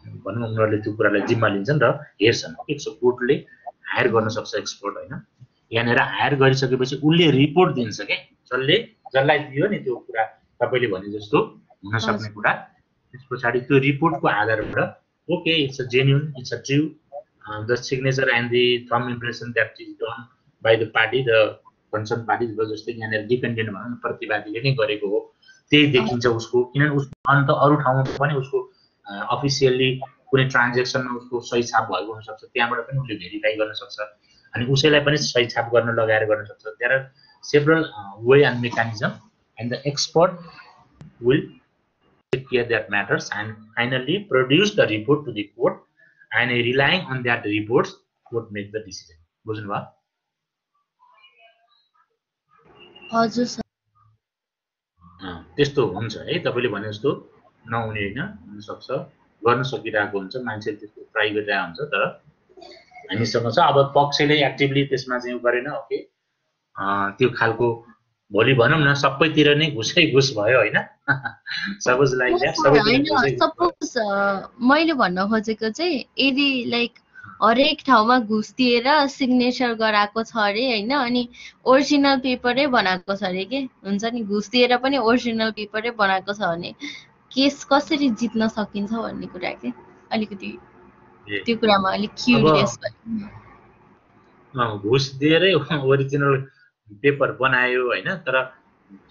भनौँ उनीहरूले त्यो कुरालाई जिम्मा लिन्छन् र हेर्छन्। सो कोर्टले हायर गर्न सक्छ एक्सपर्ट हैन। यहाँनिर हायर गरिसकेपछि उसले रिपोर्ट दिन्छ के, जसलाई दियो नि त्यो कुरा तपाईले भने जस्तो हुन सक्ने कुरा, त्यस पछाडी त्यो रिपोर्टको आधारबाट okay it's a genuine, it's a true, the signature and the thumb impression that is done by the party, the concern party. जस्तै यहाँनिर डिपेन्डेन्ट भनौँ न, प्रतिवादीले नै गरेको हो त्यही देखिन्छ उसको, किनभने उसको अन्त अरू ठाउँमा पनि उसको अफिसियली कुनै ट्रान्जेक्सनमा उसको सही छाप भएको हुन सक्छ, त्यहाँबाट पनि उसले भेरिफाई गर्न सक्छ अनि उसैलाई पनि सही छाप गर्न लगाएर गर्न सक्छ। There are several way and mechanism and the expert will take care that matters and finally produce the report to the court, and relying on that reports court make the decision. बुझ्नु भयो? हजुर sir. त्यस्तो हुन्छ है, तपाईले भने जस्तो नहुने हैन, हुन सक्छ, गर्न सकिरहेको हुन्छ, मान्छे त्यस्तो ट्राई गरिरहेको हुन्छ, तर हामीसँग छ अब पक्षले एक्टिभली त्यसमा चाहिँ गरेन ओके, त्यो खालको भोलि भनौँ न सबैतिर नै घुसै घुस भयो हैन, सपोज लाइक दैट सबैतिर। सपोज मैले भन्न खोजेको चाहिँ यदि लाइक हरेक ठाउँमा घुस दिएर सिग्नेचर गराएको छ अरे हैन, अनि ओरिजिनल पेपरै बनाएको छ अरे के, हुन्छ नि घुस दिएर पनि ओरिजिनल पेपरै बनाएको छ भने केस कसरी जित्न सकिन्छ भन्ने कुरा के अलिकति त्यो कुरामा अलिक क्युरियस भयो। घुस दिएरै ओरिजिनल पेपर बनायो हैन, तर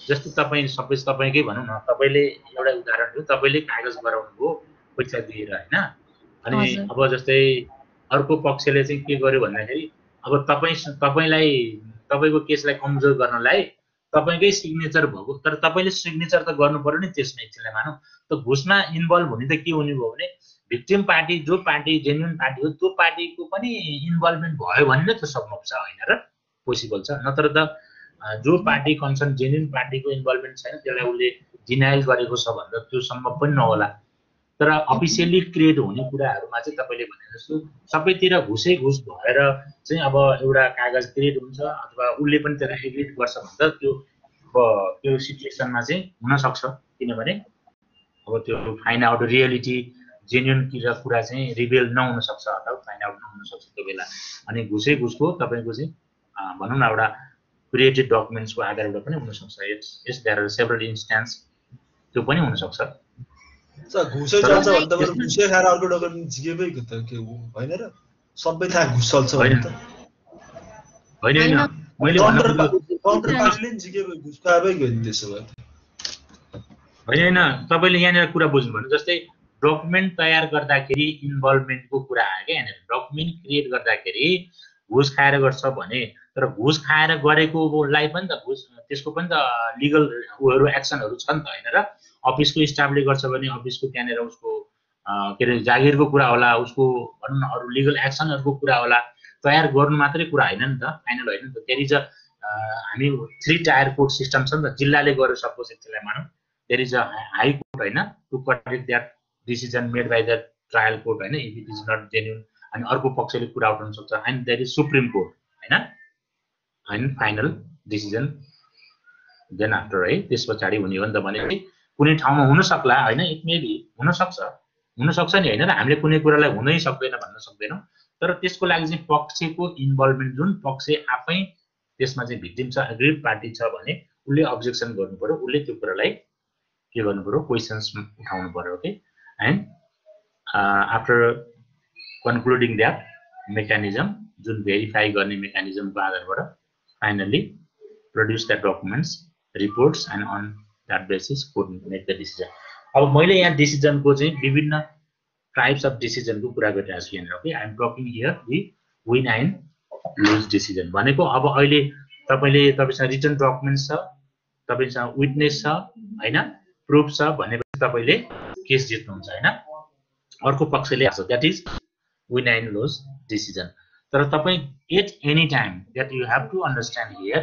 जस्तो तपाई सबै तपाईकै भनौं न, तपाईले एउटा उदाहरण दियो, तपाईले कागज गराउनु भो पैसा दिएर हैन, अनि अब जस्तै अर्को पक्षले चाहिँ के गर्यो भन्दाखेरि अब तपाईलाई तपाईको केसलाई कमजोर गर्नलाई तपाईकै सिग्नेचर भएको, तर तपाईले सिग्नेचर त गर्नु पर्यो नि त्यसमा, एकछिनलाई मानौ त घुसमा इन्भल्भ हुने त के हुने भयो भने भिक्टिम पार्टी जो पार्टी जेन्युइन पार्टी हो त्यो पार्टीको पनि इन्भल्भमेन्ट भयो भने त सम्भव छ हैन र पोसिबल छ, नत्र त जो पार्टी कन्सर्न जेन्युइन पार्टीको इन्भल्भमेन्ट छैन त्यसलाई उसले डिनायल गरेको छ भन्दा त्यो सम्भव पनि नहोला। तर अफिसियली क्रिएट हुने कुराहरुमा चाहिँ तपाईले भने जस्तो सबैतिर घुसै घुस भएर चाहिँ अब एउटा कागज क्रिएट हुन्छ अथवा उसले पनि त्यसलाई एग्री गर्छ भन्दा त्यो सिचुएसनमा चाहिँ हुन सक्छ, किनभने अब त्यो फाइन्ड आउट रियलिटी जेन्युइन कुरा चाहिँ रिभिल नहुन सक्छ अथवा फाइन्ड आउट नहुन सक्छ त्यो बेला। अनि घुसै घुसको तपाईको चाहिँ भनौं न एउटा क्रिएटेड डकुमेन्ट्सको आधारबाट पनि हुन सक्छ। यस देयर आर सेभरल इन्स्टेन्स त्यो पनि हुन सक्छ। घुसै चल्छ भने त घुसै खाएर अर्को डकुमेन्ट झिकेबै त के हो हैन र, सबै थाहा घुस चल्छ भने त हैन हैन मैले काउन्टर पार्टीले नि झिकेबै घुस खाएबै गयो नि त्यसो भए हैन हैन। तपाईले यहाँनिर कुरा बुझ्नु भने जस्तै डकुमेन्ट तयार गर्दाखेरि इन्भल्भमेन्टको कुरा आयो क्या यहाँनिर। डकुमेन्ट क्रिएट गर्दाखेरि घुस खाएर गर्छ भने, तर घुस खाएर गरेकोलाई पनि त घुस त्यसको पनि त लिगल उहरू एक्सनहरू छ नि त होइन र। अफिसको स्टाफले गर्छ भने अफिसको त्यहाँनिर उसको के अरे जागिरको कुरा होला, उसको भनौँ न अरू लिगल एक्सनहरूको कुरा होला। तयार गर्नु मात्रै कुरा होइन नि त, फाइनल होइन नि त। देयर इज अ हामी 3 टायर कोर्ट सिस्टम छ नि त, जिल्लाले गरेर सपोज त्यसलाई मानौँ there is a high court होइन, to correct that decision made by the trial court होइन, if it is not genuine. अनि अर्को पक्षले कुरा उठाउन सक्छ। And there is supreme court होइन, and final decision then after है। त्यस पछाडि हुने हो नि त भने कुनै ठाउँमा हुन सक्ला होइन, इट मे बी हुन सक्छ नि होइन र। हामीले कुनै कुरालाई हुनै सक्दैन भन्न सक्दैनौँ, तर त्यसको लागि चाहिँ पक्षको इन्भल्भमेन्ट, जुन पक्ष आफै त्यसमा चाहिँ भिक्टिम छ, एग्रिड पार्टी छ भने उसले अब्जेक्सन गर्नु पर्यो, उसले त्यो कुरालाई के गर्नु पर्यो, क्वेसन्स उठाउनु पर्यो। Okay, and after concluding that mechanism, जुन भेरिफाई गर्ने मेकानिजमको आधारबाट finally produce the documents, reports, and on that basis could make the decision. अब मैले यहाँ डिसिजनको चाहिँ विभिन्न टाइप्स अफ डिसिजनको कुरा गरिरहेको छु यहाँनिर। Okay, I am talking here the win and lose decision भनेको। अब अहिले तपाईसँग रिटन डकुमेन्ट्स छ, तपाईसँग विटनेस छ होइन, प्रुफ छ भनेपछि तपाईले केस जित्नुहुन्छ होइन। अर्को पक्षले आछ, that is win and lose decision. तर तपाईँ at any time, that you have to understand here,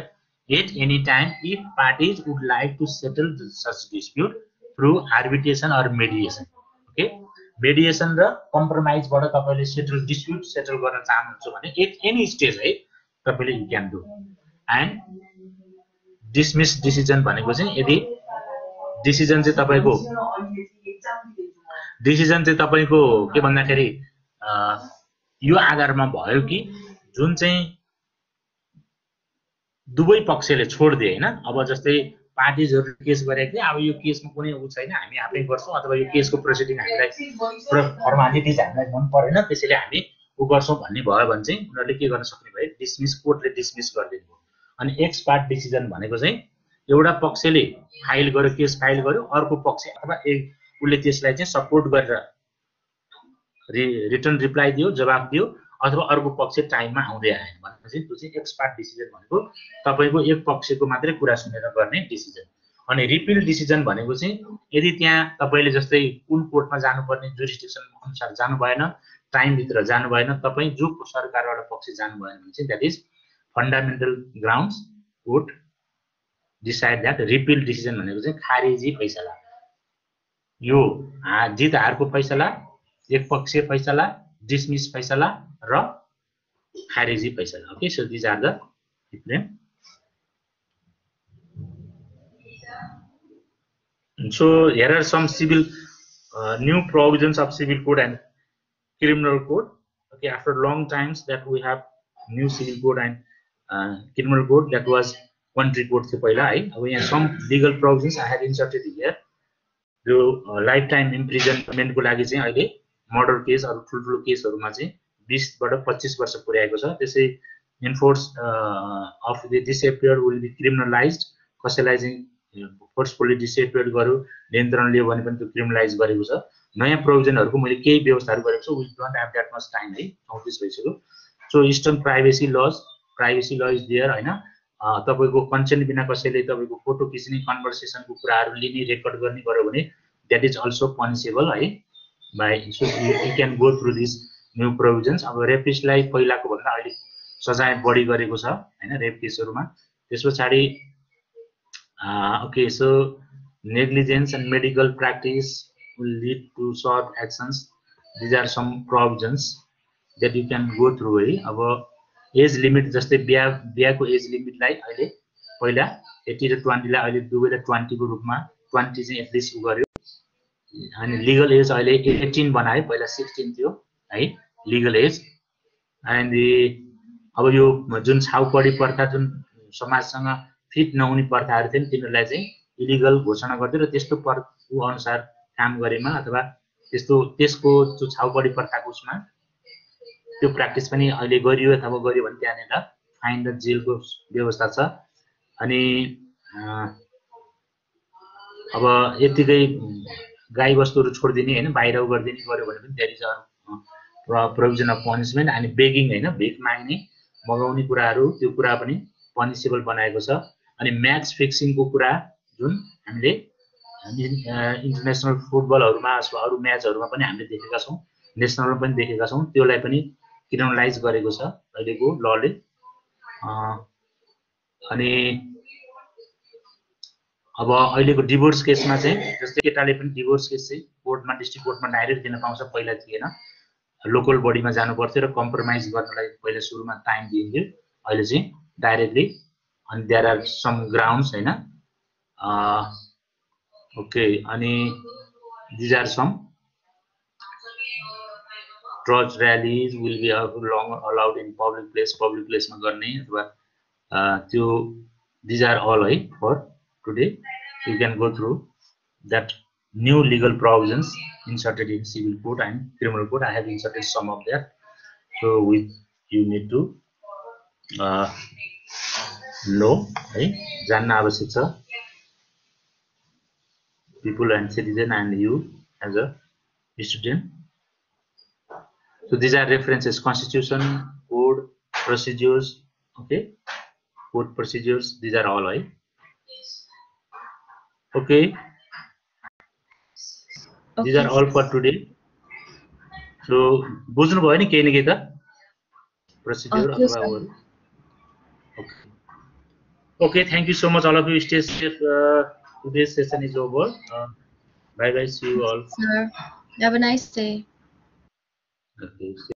at any time if parties would like to settle such dispute through arbitration or mediation. Okay, mediation र compromise बाट तपाईले dispute settle गर्न चाहनुहुन्छ भने at any stage है तपाईले you can do. and dismiss decision भनेको चाहिँ यदि डिसिजन चाहिँ तपाईको के भन्दाखेरि यो आधारमा भयो कि जुन चाहिँ दुवै पक्षले छोड्दिए होइन। अब जस्तै पार्टिजहरु केस गरेको थिए, अब यो केसमा कुनै उ छैन, हामी आफै गर्छौं, अथवा यो केसको प्रोसिडिङ हामीलाई फर्मालिटिज हामीलाई मन परेन, त्यसैले हामी उ गर्छौं भन्ने भयो भने चाहिँ उनीहरुले के गर्न सक्ने भए, डिसमिस, कोर्टले डिसमिस गरिदिनु भयो। अनि एक्स पार्ट डिसिजन भनेको चाहिँ एउटा पक्षले फाइल गर्यो, केस फाइल गर्यो, अर्को पक्ष अथवा उसले त्यसलाई चाहिँ सपोर्ट गरेर रिटर्न रिप्लाई दियो, जवाफ दियो, अथवा अर्को पक्ष टाइममा आउँदै आएन भनेपछि त्यो चाहिँ एक्स पार्ट डिसिजन भनेको तपाईको एक पक्षको मात्रै कुरा सुनेर गर्ने डिसिजन। अनि रिपिल डिसिजन भनेको चाहिँ यदि त्यहाँ तपाईले जस्तै कुन कोर्टमा जानुपर्ने जुरिस्डिक्सन अनुसार जानु भएन, टाइम भित्र जानु भएन, तपाई जो सरकारबाट पक्ष जानु भएन भने चाहिँ that is fundamental grounds court decide that ripple decision भनेको चाहिँ खारेजी फैसला, यो जित हारको फैसला, एक पक्षीय फैसला, डिसमिस फैसला र खारेजी फैसला। Okay, so this are the different. So here are some civil new provisions of civil code and criminal code. Okay, after long times that we have new civil code and criminal code, that was country code थियो पहिला है। अब यहाँ some legal provisions I have inserted here. जो lifetime imprisonment को लागि चाहिँ अहिले मर्डर केस अरु ठुलठुलो केसहरुमा चाहिँ 20 बाट 25 वर्ष पुर्याएको छ। त्यसै enforce of the disappeared will be criminalized, कसैलाई चाहिँ फोर्सफुली डिसएपियर गर्यो, नियन्त्रण लियो भने पनि त्यो क्रिमिनलाइज गरेको छ। नयाँ प्रोभिजनहरुको मैले केही व्यवस्थाहरु गरेको छु, we don't have that much time है, 34 भइसक्यो। So eastern privacy law is there हैन। तपाईको कन्सेन्ट बिना कसैले तपाईको फोटो खिच्ने, कन्भर्सेसनको कुराहरु लिने, रेकर्ड गर्ने गर्यो भने दैट इज अल्सो पनिसेबल है by. So you can go through this new provisions. अब रेपिस्टलाई पहिलाको भन्दा अहिले सजाय बढी गरेको छ हैन रेप केसहरुमा। त्यसपछि okay, so negligence and medical practice will lead to short actions. These are some provisions that you can go through है। अब एज लिमिट जस्तै बिहाको एज लिमिटलाई अहिले पहिला 80 र 20 लाई अहिले दुवैले 20 को रूपमा 20 चाहिँ एटलिस्ट गर्यो। अनि लिगल एज अहिले 18 बनायो, पहिला 16 थियो है लिगल एज। एन्ड अब यो जुन छाउपडी प्रथा, जुन समाजसँग फिट नहुने प्रथाहरु थिए तिनीहरुलाई चाहिँ इलिगल घोषणा गर्दै र त्यस्तो अनुसार काम गरेमा अथवा त्यसको जो छाउपडी प्रथाको उसमा त्यो प्र्याक्टिस पनि अहिले गरियो अथवा गरियो भने त्यहाँनिर फाइन र जेलको व्यवस्था छ। अनि अब यतिकै गाई बस्तुहरू छोडिदिने हैन बाहिर गरिदिने गर्यो भने पनि there is a provision of punishment अनि बेगिङ हैन भिख माग्ने मगाउने कुराहरू त्यो कुरा पनि पनिसेबल बनाएको छ अनि म्याच फिक्सिङको कुरा जुन हामीले इन्टरनेसनल फुटबलहरुमा अरू म्याचहरुमा पनि हामीले देखेका छौं नेसनलमा पनि देखेका छौं त्यसलाई पनि क्रिमिनलाइज गरेको छ अहिलेको लले अनि अब अहिलेको डिभोर्स केसमा चाहिँ जस्तै केटाले पनि डिभोर्स केस चाहिँ कोर्टमा डिस्ट्रिक्ट कोर्टमा डाइरेक्ट दिन पाउँछ पहिला थिएन लोकल बडीमा जानु पर्थ्यो र कम्प्रोमाइज गर्नलाई पहिला सुरुमा टाइम दिइन्थ्यो अहिले चाहिँ डाइरेक्टली अनि देयर आर सम ग्राउन्ड्स हैन ओके अनि these are some torch rallies will be allowed in public प्लेसमा गर्ने अथवा त्यो दिज आर अल है for today you can go through that new legal provisions inserted in civil code and criminal code. I have inserted some of that, so you need to know है जान्न आवश्यक छ people and citizen and you as a student. So these are references: constitution, code, procedures. Okay, code, procedures, these are all right. Okay. These are all for today. So, बुझ्नु भयो नि केही न केही त procedure अथवा okay. Okay, thank you so much all of you. Stay safe. Today's session is over. Bye bye. See you all. Sir, have a nice day. Okay.